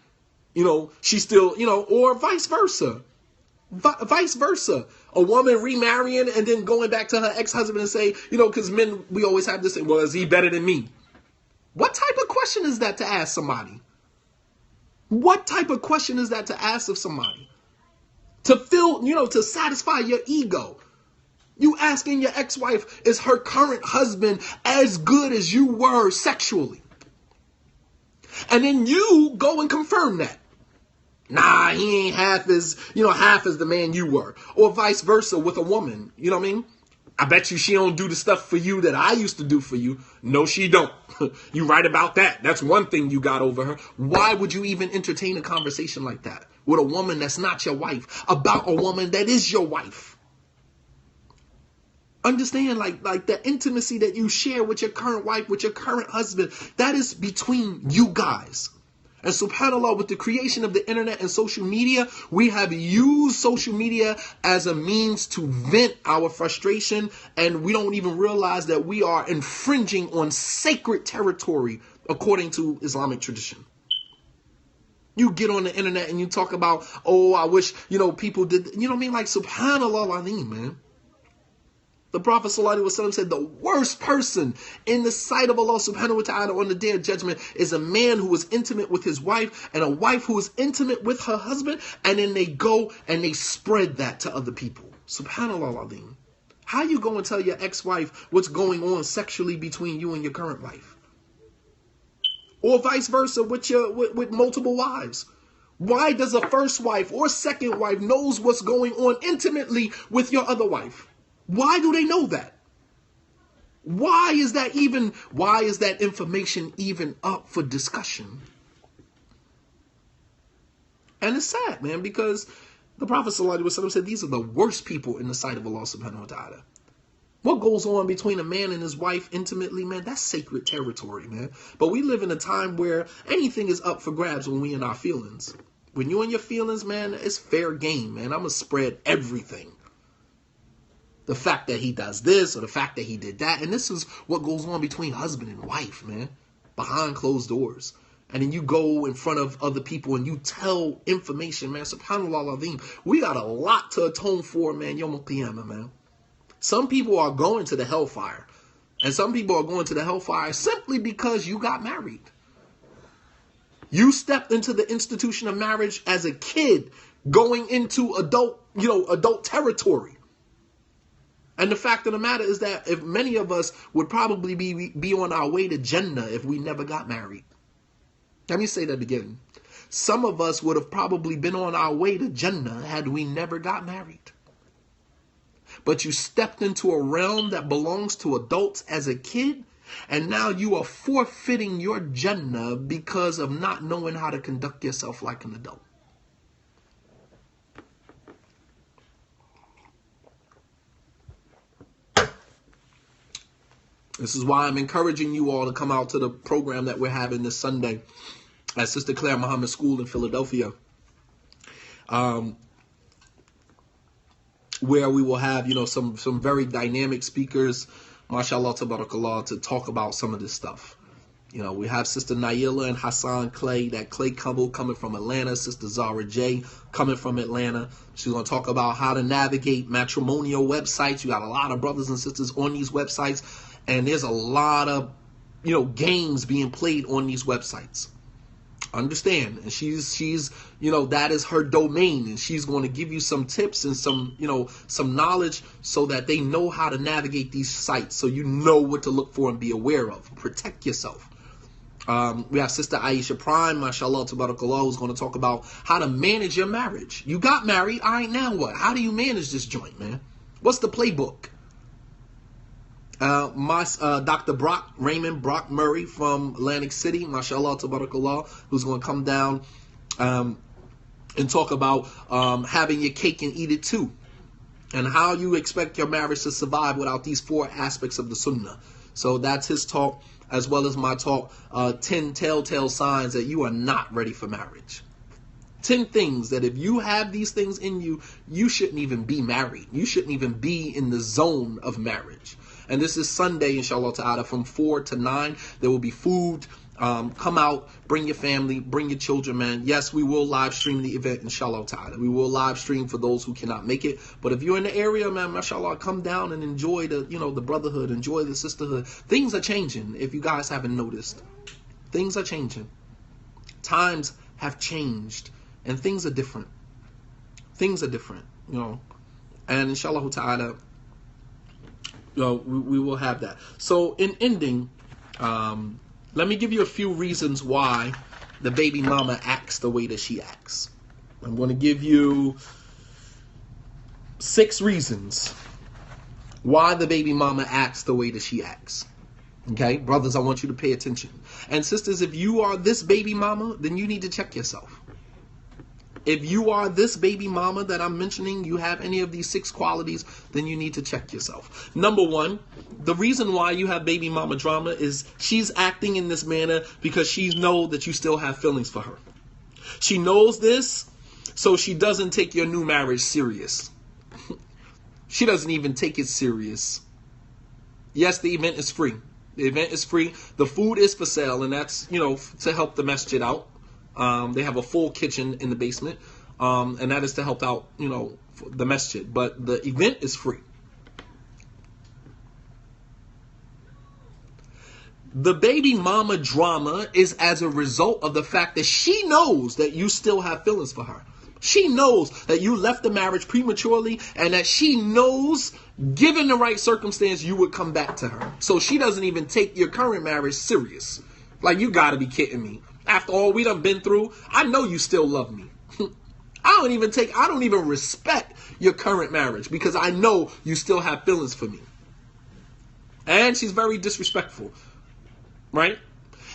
She's still, or vice versa. Vice versa. A woman remarrying and then going back to her ex-husband and say, because men, we always have this, well, is he better than me? What type of question is that to ask somebody? What type of question is that to ask of somebody? To fill, to satisfy your ego. You asking your ex-wife, is her current husband as good as you were sexually? And then you go and confirm that. Nah, he ain't half as the man you were. Or vice versa with a woman. You know what I mean? I bet you she don't do the stuff for you that I used to do for you. No, she don't. You right about that. That's one thing you got over her. Why would you even entertain a conversation like that with a woman that's not your wife about a woman that is your wife? Understand, like the intimacy that you share with your current wife, with your current husband, that is between you guys. And subhanAllah, with the creation of the internet and social media, we have used social media as a means to vent our frustration, and we don't even realize that we are infringing on sacred territory according to Islamic tradition. You get on the internet and you talk about, oh, I wish, people did, you know what I mean? Like, subhanAllah alim, man. The Prophet ﷺ said the worst person in the sight of Allah subhanahu wa ta'ala on the day of judgment is a man who is intimate with his wife and a wife who is intimate with her husband, and then they go and they spread that to other people. Subhanallah al-Azim. How you go and tell your ex-wife what's going on sexually between you and your current wife? Or vice versa with multiple wives. Why does a first wife or second wife knows what's going on intimately with your other wife? Why do they know that? Why is that information even up for discussion? And it's sad, man, because the Prophet ﷺ said these are the worst people in the sight of Allah subhanahu wa ta'ala. What goes on between a man and his wife intimately, man, that's sacred territory, man. But we live in a time where anything is up for grabs when we in our feelings. When you in your feelings, man, it's fair game, man. I'm going to spread everything. The fact that he does this or the fact that he did that. And this is what goes on between husband and wife, man. Behind closed doors. And then you go in front of other people and you tell information, man. SubhanAllah al-Azim. We got a lot to atone for, man. Yawm al-Qiyamah, man. Some people are going to the hellfire. And some people are going to the hellfire simply because you got married. You stepped into the institution of marriage as a kid going into adult territory. And the fact of the matter is that if many of us would probably be on our way to Jannah if we never got married. Let me say that again. Some of us would have probably been on our way to Jannah had we never got married. But you stepped into a realm that belongs to adults as a kid, and now you are forfeiting your Jannah because of not knowing how to conduct yourself like an adult. This is why I'm encouraging you all to come out to the program that we're having this Sunday at Sister Claire Muhammad School in Philadelphia, where we will have, some very dynamic speakers, mashallah, tabarakallah, to talk about some of this stuff. We have Sister Naila and Hassan Clay, that Clay couple coming from Atlanta, Sister Zara J coming from Atlanta. She's going to talk about how to navigate matrimonial websites. You got a lot of brothers and sisters on these websites. And there's a lot of, games being played on these websites. Understand? And she's that is her domain. And she's going to give you some tips and some knowledge so that they know how to navigate these sites. So you know what to look for and be aware of. Protect yourself. We have Sister Aisha Prime, mashallah, tabarakallah, who's going to talk about how to manage your marriage. You got married. All right, now what? How do you manage this joint, man? What's the playbook? Dr. Raymond Brock Murray from Atlantic City, mashallah, tabarakallah, who's going to come down and talk about having your cake and eat it too, and how you expect your marriage to survive without these 4 aspects of the sunnah. So that's his talk, as well as my talk, 10 telltale signs that you are not ready for marriage. 10 things that if you have these things in you, you shouldn't even be married. You shouldn't even be in the zone of marriage. And this is Sunday, inshallah ta'ala, from 4 to 9. There will be food. Come out, bring your family, bring your children, man. Yes, we will live stream the event, inshallah ta'ala. We will live stream for those who cannot make it. But if you're in the area, man, mashallah, come down and enjoy the brotherhood, enjoy the sisterhood. Things are changing, if you guys haven't noticed. Things are changing. Times have changed, and things are different. Things are different, you know. And inshallah ta'ala, you know, we will have that. So in ending, let me give you a few reasons why the baby mama acts the way that she acts. I'm going to give you 6 reasons why the baby mama acts the way that she acts. Okay, brothers, I want you to pay attention. And sisters, if you are this baby mama, then you need to check yourself. If you are this baby mama that I'm mentioning, you have any of these 6 qualities, then you need to check yourself. Number 1, the reason why you have baby mama drama is she's acting in this manner because she knows that you still have feelings for her. She knows this, so she doesn't take your new marriage serious. She doesn't even take it serious. Yes, the event is free. The event is free. The food is for sale, and that's, you know, to help the masjid out. They have a full kitchen in the basement, and that is to help out, you know, the masjid. But the event is free. The baby mama drama is as a result of the fact that she knows that you still have feelings for her. She knows that you left the marriage prematurely, and that she knows, given the right circumstance, you would come back to her. So she doesn't even take your current marriage serious. Like, you gotta be kidding me. After all we done been through, I know you still love me. I don't even respect your current marriage because I know you still have feelings for me. And she's very disrespectful, right?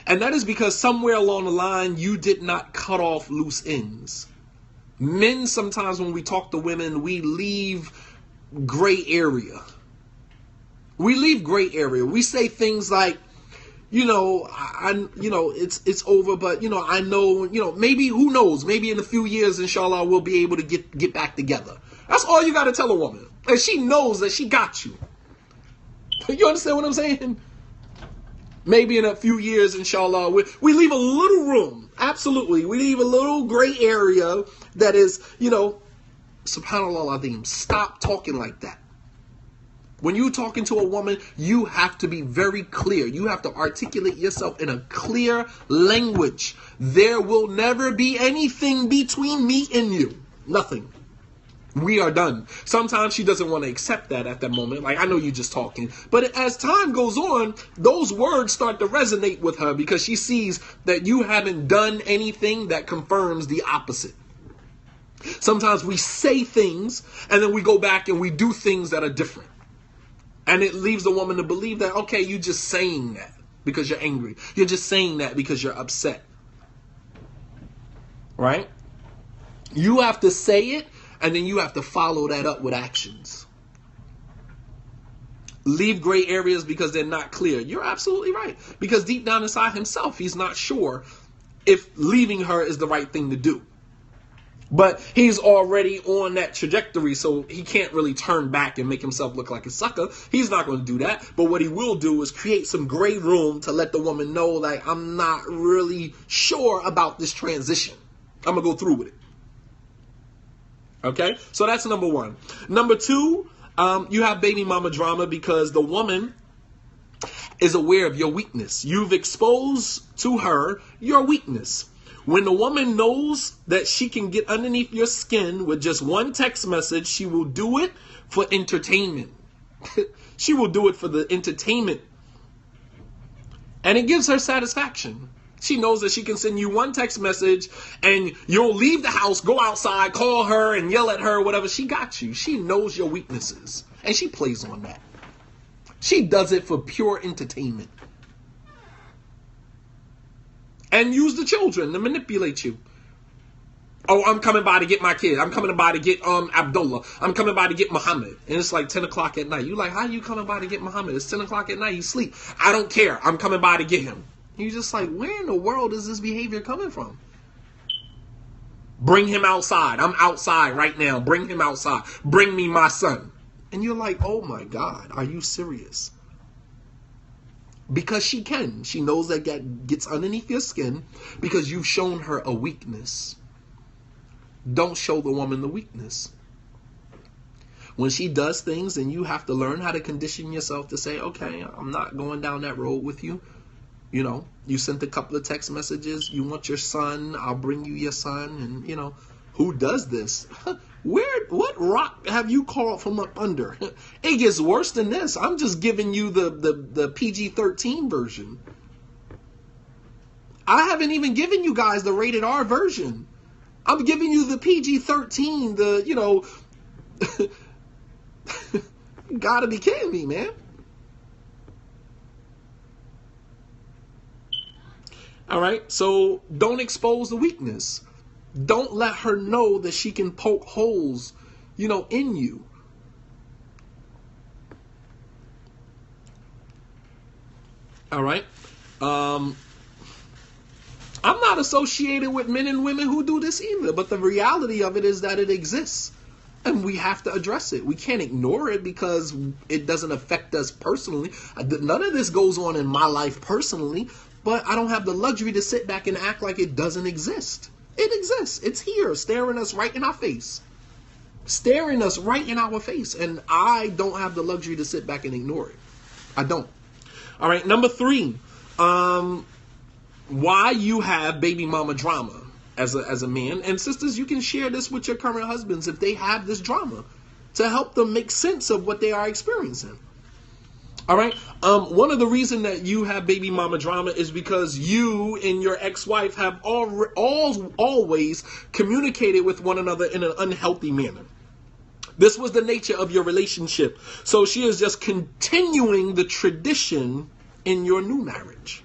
And that is because somewhere along the line, you did not cut off loose ends. Men, sometimes when we talk to women, we leave gray area. We leave gray area. We say things like, you know, it's over, but, you know, I know, you know, maybe, who knows, maybe in a few years, inshallah, we'll be able to get back together. That's all you got to tell a woman. And she knows that she got you. You understand what I'm saying? Maybe in a few years, inshallah, we leave a little room. Absolutely. We leave a little gray area that is, you know, subhanallah al-azim, stop talking like that. When you're talking to a woman, you have to be very clear. You have to articulate yourself in a clear language. There will never be anything between me and you. Nothing. We are done. Sometimes she doesn't want to accept that at that moment. Like, I know you're just talking. But as time goes on, those words start to resonate with her because she sees that you haven't done anything that confirms the opposite. Sometimes we say things and then we go back and we do things that are different. And it leaves the woman to believe that, okay, you're just saying that because you're angry. You're just saying that because you're upset. Right? You have to say it, and then you have to follow that up with actions. Leave gray areas because they're not clear. You're absolutely right. Because deep down inside himself, he's not sure if leaving her is the right thing to do. But he's already on that trajectory, so he can't really turn back and make himself look like a sucker. He's not going to do that. But what he will do is create some gray room to let the woman know, like, I'm not really sure about this transition. I'm going to go through with it. Okay? So that's number 1. Number 2, you have baby mama drama because the woman is aware of your weakness. You've exposed to her your weakness. When the woman knows that she can get underneath your skin with just one text message, she will do it for entertainment. She will do it for the entertainment. And it gives her satisfaction. She knows that she can send you one text message and you'll leave the house, go outside, call her and yell at her, whatever. She got you. She knows your weaknesses. And she plays on that. She does it for pure entertainment. And use the children to manipulate you. Oh, I'm coming by to get my kid. I'm coming by to get Abdullah. I'm coming by to get Muhammad. And it's like 10 o'clock at night. You like, how you coming by to get Muhammad? It's 10 o'clock at night. You sleep. I don't care. I'm coming by to get him. You're just like, where in the world is this behavior coming from? Bring him outside. I'm outside right now. Bring him outside. Bring me my son. And you're like, oh my God, are you serious? Because she can. She knows that gets underneath your skin because you've shown her a weakness. Don't show the woman the weakness. When she does things, and you have to learn how to condition yourself to say, okay, I'm not going down that road with you. You know, you sent a couple of text messages. You want your son. I'll bring you your son. And, you know, who does this? What rock have you called from up under? It gets worse than this. I'm just giving you the PG-13 version. I haven't even given you guys the rated R version. I'm giving you the PG-13, the, you know, gotta be kidding me, man. All right, so don't expose the weakness. Don't let her know that she can poke holes, you know, in you. All right. I'm not associated with men and women who do this either, but the reality of it is that it exists. And we have to address it. We can't ignore it because it doesn't affect us personally. None of this goes on in my life personally, but I don't have the luxury to sit back and act like it doesn't exist. It exists. It's here, staring us right in our face. Staring us right in our face. And I don't have the luxury to sit back and ignore it. I don't. All right, number 3. Why you have baby mama drama as a man. And sisters, you can share this with your current husbands if they have this drama to help them make sense of what they are experiencing. All right. One of the reasons that you have baby mama drama is because you and your ex-wife have always communicated with one another in an unhealthy manner. This was the nature of your relationship. So she is just continuing the tradition in your new marriage.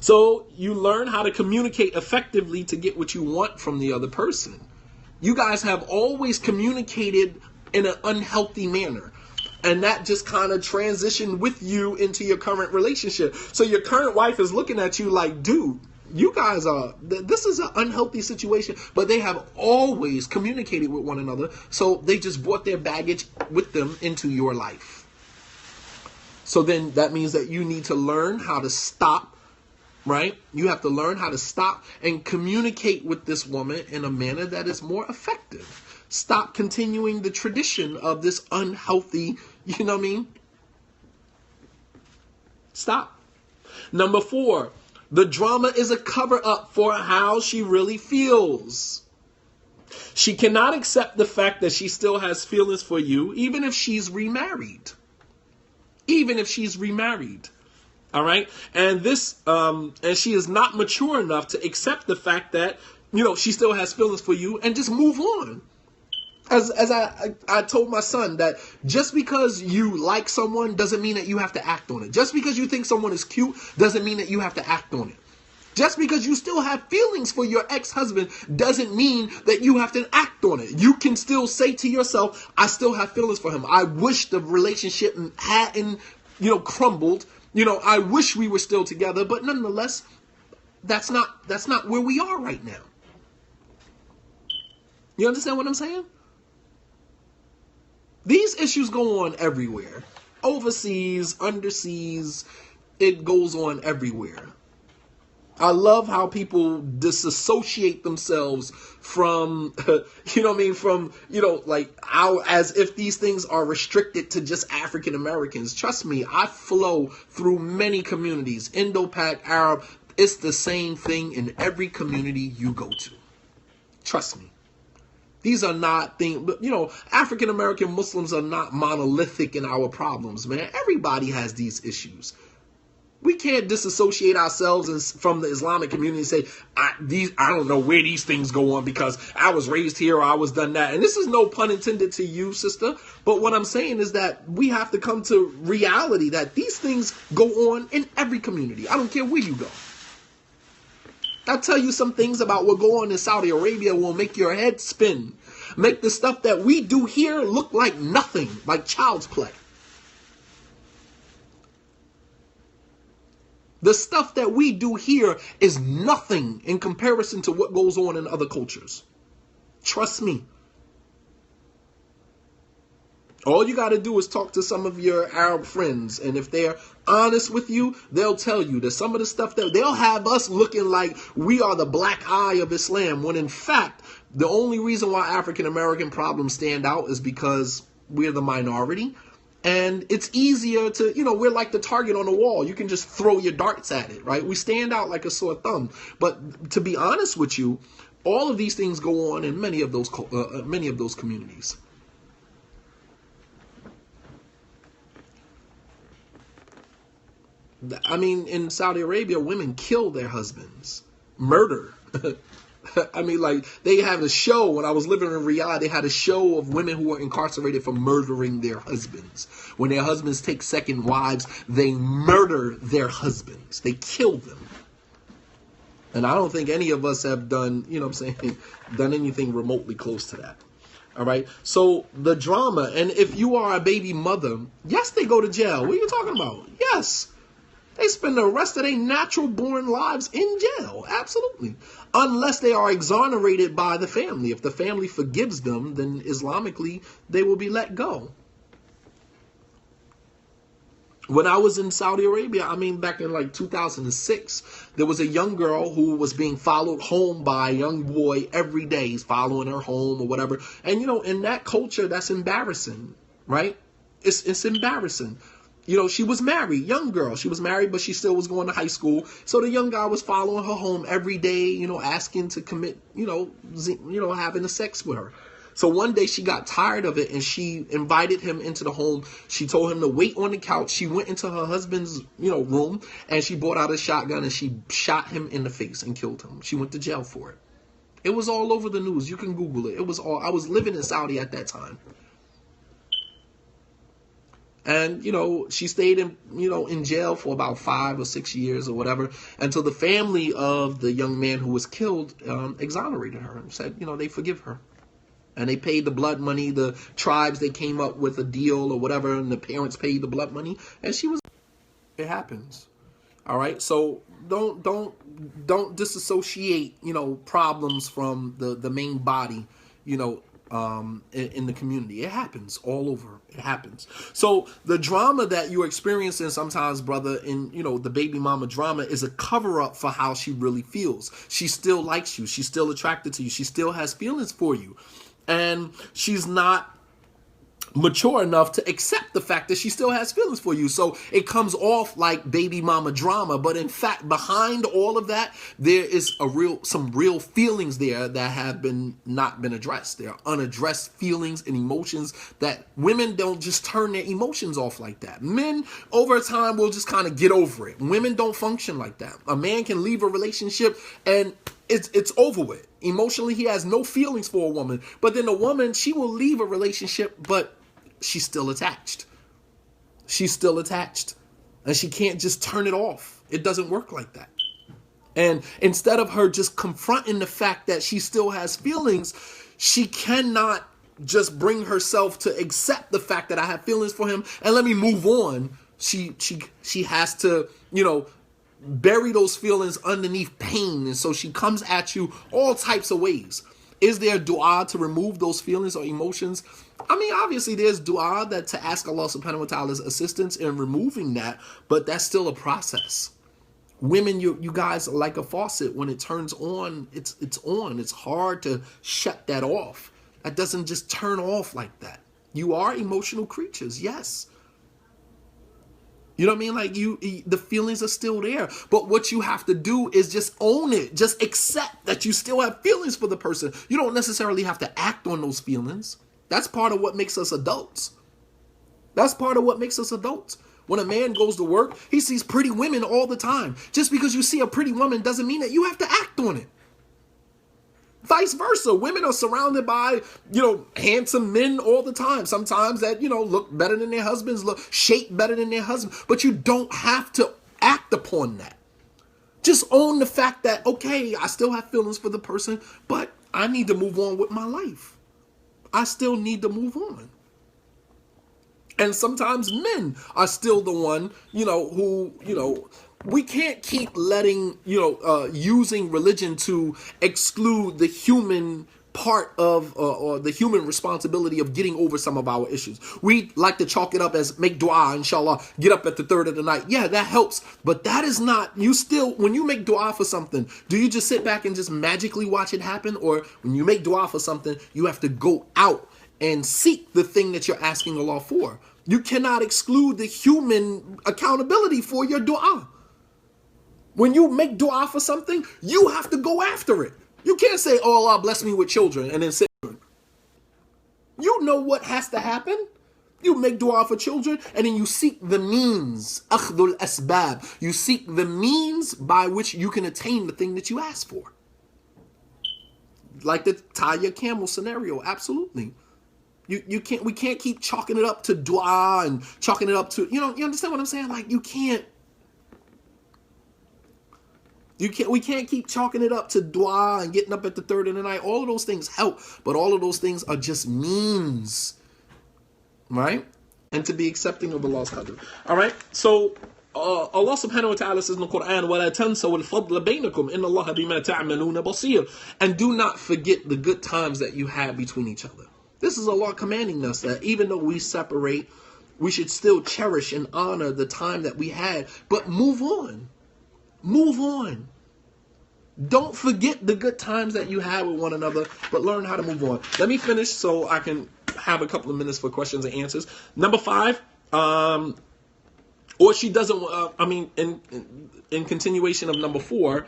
So you learn how to communicate effectively to get what you want from the other person. You guys have always communicated in an unhealthy manner. And that just kind of transitioned with you into your current relationship. So your current wife is looking at you like, dude, you guys this is an unhealthy situation. But they have always communicated with one another. So they just brought their baggage with them into your life. So then that means that you need to learn how to stop. Right? You have to learn how to stop and communicate with this woman in a manner that is more effective. Stop continuing the tradition of this unhealthy, you know what I mean? Stop. Number 4, the drama is a cover up for how she really feels. She cannot accept the fact that she still has feelings for you, even if she's remarried. Even if she's remarried. All right. And this and she is not mature enough to accept the fact that, you know, she still has feelings for you and just move on. As I told my son that just because you like someone doesn't mean that you have to act on it. Just because you think someone is cute doesn't mean that you have to act on it. Just because you still have feelings for your ex-husband doesn't mean that you have to act on it. You can still say to yourself, I still have feelings for him. I wish the relationship hadn't, you know, crumbled. You know, I wish we were still together, but nonetheless, that's not where we are right now. You understand what I'm saying? These issues go on everywhere. Overseas, underseas, it goes on everywhere. I love how people disassociate themselves from, you know what I mean, from, you know, like as if these things are restricted to just African Americans. Trust me, I flow through many communities, Indo-Pac, Arab. It's the same thing in every community you go to. Trust me. These are not things, but, you know, African American Muslims are not monolithic in our problems, man. Everybody has these issues. We can't disassociate ourselves from the Islamic community and say, I don't know where these things go on because I was raised here or I was done that. And this is no pun intended to you, sister. But what I'm saying is that we have to come to reality that these things go on in every community. I don't care where you go. I'll tell you some things about what go on in Saudi Arabia will make your head spin. Make the stuff that we do here look like nothing, like child's play. The stuff that we do here is nothing in comparison to what goes on in other cultures. Trust me. All you got to do is talk to some of your Arab friends. And if they're honest with you, they'll tell you that some of the stuff that they'll have us looking like we are the black eye of Islam. When in fact, the only reason why African American problems stand out is because we're the minority. And it's easier to, we're like the target on the wall. You can just throw your darts at it, right? We stand out like a sore thumb. But to be honest with you, all of these things go on in many of those communities. I mean, in Saudi Arabia, women kill their husbands, murder. I mean, like, they have a show. When I was living in Riyadh, they had a show of women who were incarcerated for murdering their husbands. When their husbands take second wives, they murder their husbands. They kill them. And I don't think any of us have done, done anything remotely close to that. All right. So the drama, and if you are a baby mother, yes, they go to jail. What are you talking about? Yes. They spend the rest of their natural born lives in jail. Absolutely. Unless they are exonerated by the family. If the family forgives them, then Islamically, they will be let go. When I was in Saudi Arabia, back in like 2006, there was a young girl who was being followed home by a young boy every day. He's following her home or whatever. And, in that culture, that's embarrassing, right? It's embarrassing. She was married, young girl. She was married, but she still was going to high school. So the young guy was following her home every day, asking to commit, having a sex with her. So one day she got tired of it and she invited him into the home. She told him to wait on the couch. She went into her husband's, room, and she brought out a shotgun and she shot him in the face and killed him. She went to jail for it. It was all over the news. You can Google it. I was living in Saudi at that time. And, she stayed in jail for about 5 or 6 years or whatever, until the family of the young man who was killed exonerated her and said, they forgive her. And they paid the blood money. The tribes, they came up with a deal or whatever, and the parents paid the blood money. And it happens. All right. So don't disassociate, problems from the main body, in the community. It happens all over. It happens. So the drama that you're experiencing sometimes, brother, in, the baby mama drama is a cover up for how she really feels. She still likes you. She's still attracted to you. She still has feelings for you. And she's not mature enough to accept the fact that she still has feelings for you. So it comes off like baby mama drama, but in fact, behind all of that, there is some real feelings there that have not been addressed. There are unaddressed feelings and emotions that women don't just turn their emotions off like that. Men over time will just kind of get over it. Women don't function like that. A man can leave a relationship and it's over with. Emotionally, he has no feelings for a woman. But then a woman, she will leave a relationship, but she's still attached. She's still attached. And she can't just turn it off. It doesn't work like that. And instead of her just confronting the fact that she still has feelings, she cannot just bring herself to accept the fact that I have feelings for him and let me move on. She has to, bury those feelings underneath pain. And so she comes at you all types of ways. Is there dua to remove those feelings or emotions? Obviously there's dua that to ask Allah subhanahu wa ta'ala's assistance in removing that, but that's still a process. Women, you guys are like a faucet. When it turns on, it's on. It's hard to shut that off. That doesn't just turn off like that. You are emotional creatures, yes. You know what I mean? Like the feelings are still there. But what you have to do is just own it. Just accept that you still have feelings for the person. You don't necessarily have to act on those feelings. That's part of what makes us adults. That's part of what makes us adults. When a man goes to work, he sees pretty women all the time. Just because you see a pretty woman doesn't mean that you have to act on it. Vice versa. Women are surrounded by, handsome men all the time. Sometimes that, look better than their husbands, look shape better than their husbands. But you don't have to act upon that. Just own the fact that, okay, I still have feelings for the person, but I need to move on with my life. I still need to move on. And sometimes men are still the one, who, we can't keep letting, using religion to exclude the human part of, or the human responsibility of getting over some of our issues. We like to chalk it up as make dua, inshallah, get up at the third of the night. Yeah, that helps. But that is not, when you make dua for something, do you just sit back and just magically watch it happen? Or when you make dua for something, you have to go out and seek the thing that you're asking Allah for. You cannot exclude the human accountability for your dua. When you make dua for something, you have to go after it. You can't say, oh, Allah bless me with children, and then say, you know what has to happen. You make dua for children, and then you seek the means, akhdul asbab. You seek the means by which you can attain the thing that you ask for. Like the tie your camel scenario, absolutely. We can't keep chalking it up to dua and chalking it up to, you understand what I'm saying? Like we can't keep chalking it up to dua and getting up at the third of the night. All of those things help, but all of those things are just means, right? And to be accepting of Allah's qadr. All right, so Allah subhanahu wa ta'ala says in the Quran, وَلَا تَنْسَوْا الْفَضْلَ بَيْنَكُمْ إِنَّ اللَّهَ بِمَا تَعْمَلُونَ بَصِيرٌ. And do not forget the good times that you have between each other. This is Allah commanding us that even though we separate, we should still cherish and honor the time that we had, but move on. Move on. Don't forget the good times that you had with one another, but learn how to move on. Let me finish so I can have a couple of minutes for questions and answers. Number 5, or she doesn't, in continuation of number 4,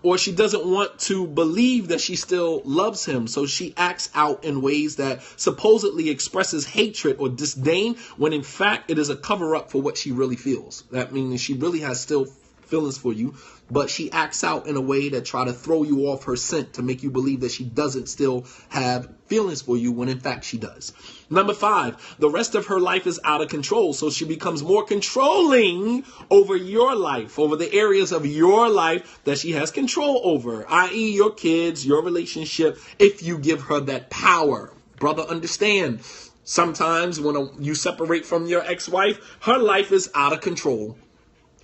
or she doesn't want to believe that she still loves him, so she acts out in ways that supposedly expresses hatred or disdain, when in fact it is a cover-up for what she really feels. That means she really has still feelings for you, but she acts out in a way that try to throw you off her scent to make you believe that she doesn't still have feelings for you when in fact she does. Number 5, the rest of her life is out of control, so she becomes more controlling over your life, over the areas of your life that she has control over, i.e. your kids, your relationship, if you give her that power. Brother, understand, sometimes when you separate from your ex-wife, her life is out of control.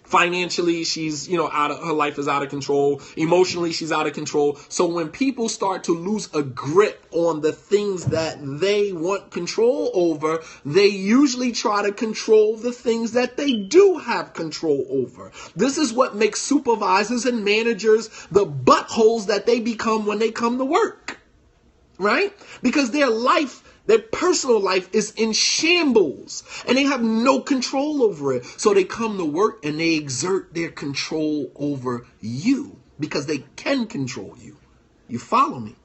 Financially, she's, her life is out of control. Emotionally, she's out of control. So when people start to lose a grip on the things that they want control over, they usually try to control the things that they do have control over. This is what makes supervisors and managers the buttholes that they become when they come to work, right? Because their personal life is in shambles and they have no control over it. So they come to work and they exert their control over you because they can control you. You follow me?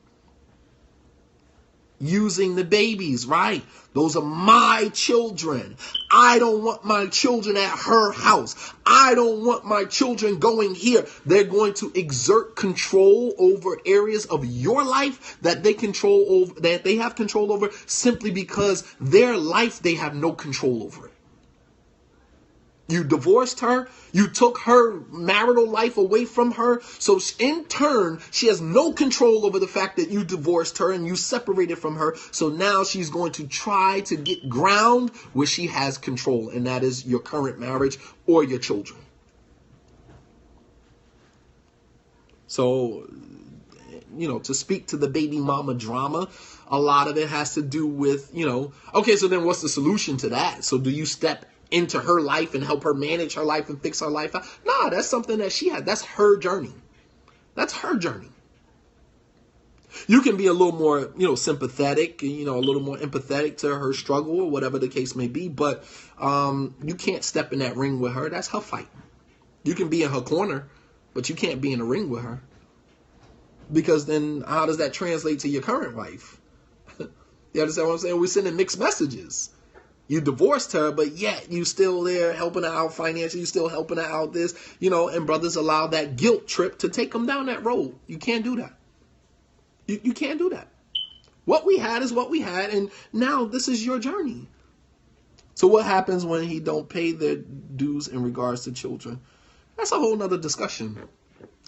Using the babies, right? Those are my children. I don't want my children at her house. I don't want my children going here. They're going to exert control over areas of your life that they have control over simply because their life, they have no control over it. You divorced her. You took her marital life away from her. So in turn, she has no control over the fact that you divorced her and you separated from her. So now she's going to try to get ground where she has control. And that is your current marriage or your children. So, to speak to the baby mama drama, a lot of it has to do with, okay, so then what's the solution to that? So do you step into her life and help her manage her life and fix her life out? Nah, that's something that she had. That's her journey. That's her journey. You can be a little more, sympathetic, a little more empathetic to her struggle or whatever the case may be, but you can't step in that ring with her. That's her fight. You can be in her corner, but you can't be in a ring with her. Because then how does that translate to your current life? You understand what I'm saying? We're sending mixed messages. You divorced her, but yet you still there helping her out financially. You still helping her out this, and brothers allow that guilt trip to take them down that road. You can't do that. You can't do that. What we had is what we had, and now this is your journey. So what happens when he don't pay their dues in regards to children? That's a whole nother discussion.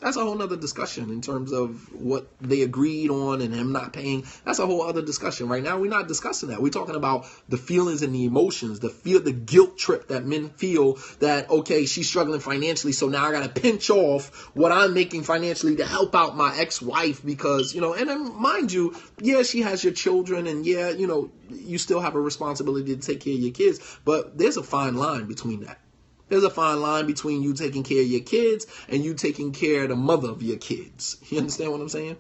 That's a whole nother discussion in terms of what they agreed on and him not paying. That's a whole other discussion. Right now, we're not discussing that. We're talking about the feelings and the emotions, the guilt trip that men feel that, okay, she's struggling financially, so now I got to pinch off what I'm making financially to help out my ex-wife because, and then mind you, yeah, she has your children and yeah, you still have a responsibility to take care of your kids, but there's a fine line between that. There's a fine line between you taking care of your kids and you taking care of the mother of your kids. You understand what I'm saying?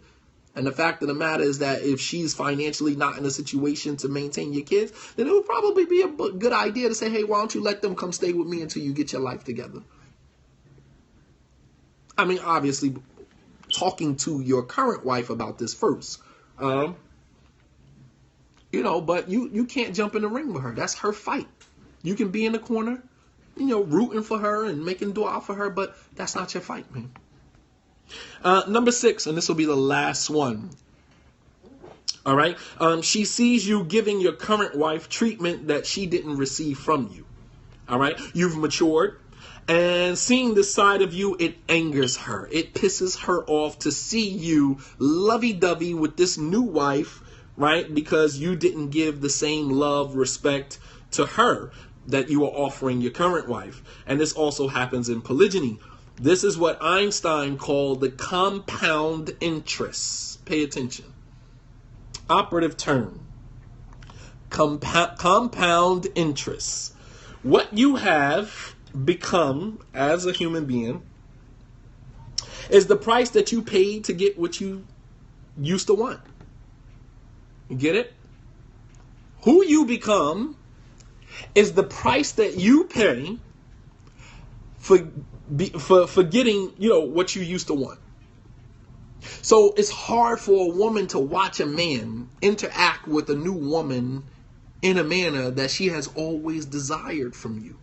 And the fact of the matter is that if she's financially not in a situation to maintain your kids, then it would probably be a good idea to say, hey, why don't you let them come stay with me until you get your life together? I mean, obviously, talking to your current wife about this first. But you can't jump in the ring with her. That's her fight. You can be in the corner, rooting for her and making dua for her, but that's not your fight, man. Number 6, and this will be the last one. All right. She sees you giving your current wife treatment that she didn't receive from you. All right. You've matured, and seeing this side of you, it angers her. It pisses her off to see you lovey-dovey with this new wife, right? Because you didn't give the same love, respect to her that you are offering your current wife. And this also happens in polygyny. This is what Einstein called the compound interest. Pay attention. Operative term. Compound interest. What you have become as a human being is the price that you paid to get what you used to want. You get it? Who you become is the price that you pay for getting, what you used to want. So it's hard for a woman to watch a man interact with a new woman in a manner that she has always desired from you.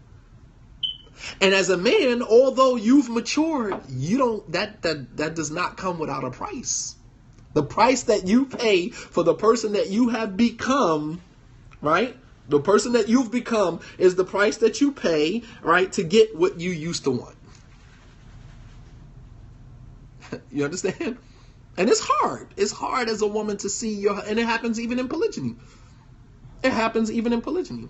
And as a man, although you've matured, that does not come without a price. The price that you pay for the person that you have become, right? The person that you've become is the price that you pay, right, to get what you used to want. You understand? And it's hard. It's hard as a woman to see and it happens even in polygyny. It happens even in polygyny.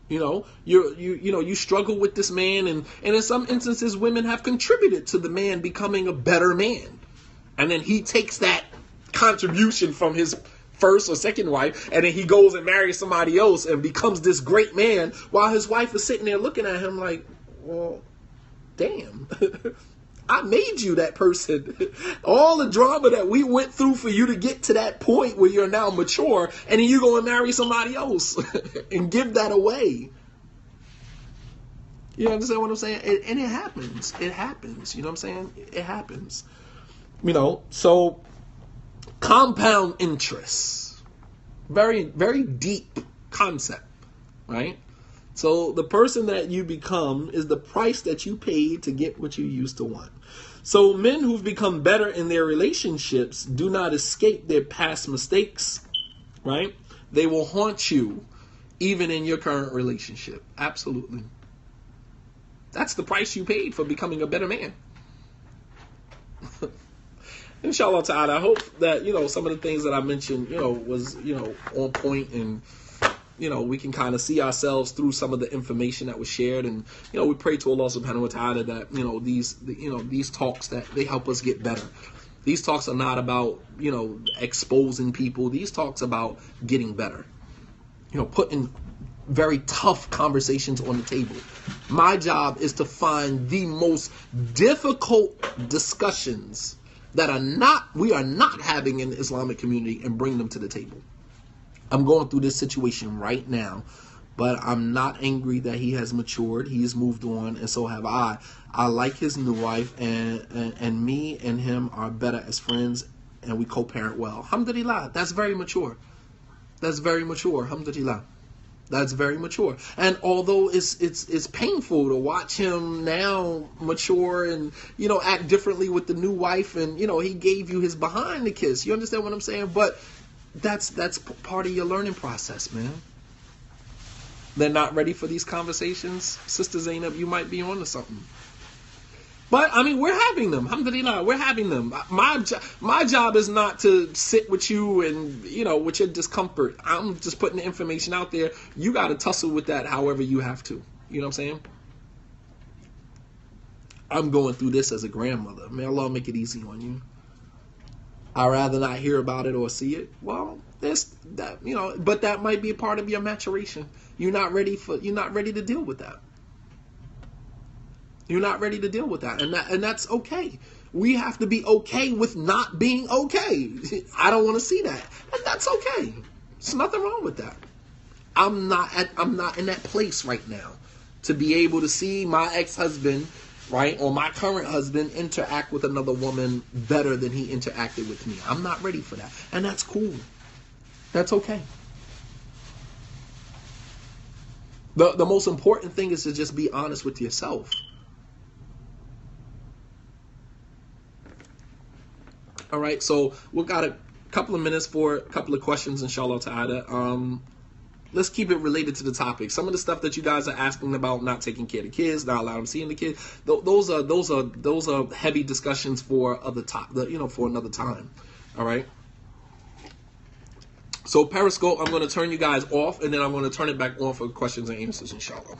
You struggle with this man, and in some instances, women have contributed to the man becoming a better man. And then he takes that contribution from his first or second wife, and then he goes and marries somebody else and becomes this great man, while his wife is sitting there looking at him like, well, damn. I made you that person. All the drama that we went through for you to get to that point where you're now mature, and then you go and marry somebody else and give that away. You understand what I'm saying? And it happens. It happens. You know what I'm saying? It happens. So compound interest. Very, very deep concept, right? So the person that you become is the price that you paid to get what you used to want. So men who've become better in their relationships do not escape their past mistakes, right? They will haunt you even in your current relationship. Absolutely. That's the price you paid for becoming a better man. Inshallah ta'ala, I hope that, some of the things that I mentioned, was, on point, and we can kind of see ourselves through some of the information that was shared. And, we pray to Allah subhanahu wa ta'ala that, these talks, that they help us get better. These talks are not about, exposing people. These talks about getting better, putting very tough conversations on the table. My job is to find the most difficult discussions that we are not having in the Islamic community and bring them to the table. I'm going through this situation right now, but I'm not angry that he has matured. He has moved on, and so have I. I like his new wife, and me and him are better as friends, and we co-parent well. Alhamdulillah, that's very mature. That's very mature. Alhamdulillah. That's very mature. And although it's painful to watch him now mature and, act differently with the new wife, and, he gave you his behind the kiss. You understand what I'm saying? But that's part of your learning process, man. They're not ready for these conversations. Sister Zainab, you might be on to something. But, we're having them. Alhamdulillah, we're having them. My job is not to sit with you and, with your discomfort. I'm just putting the information out there. You got to tussle with that however you have to. You know what I'm saying? I'm going through this as a grandmother. May Allah make it easy on you. I'd rather not hear about it or see it. Well, but that might be a part of your maturation. You're not ready to deal with that. You're not ready to deal with that. And that's okay. We have to be okay with not being okay. I don't want to see that. And that's okay. There's nothing wrong with that. I'm not in that place right now to be able to see my ex-husband, right, or my current husband interact with another woman better than he interacted with me. I'm not ready for that. And that's cool. That's okay. The most important thing is to just be honest with yourself. All right, so we've got a couple of minutes for a couple of questions, inshallah ta'ala. Let's keep it related to the topic. Some of the stuff that you guys are asking about, not taking care of the kids, not allowing them seeing the kids, those are heavy discussions for for another time. All right. So Periscope, I'm going to turn you guys off, and then I'm going to turn it back on for questions and answers, inshallah.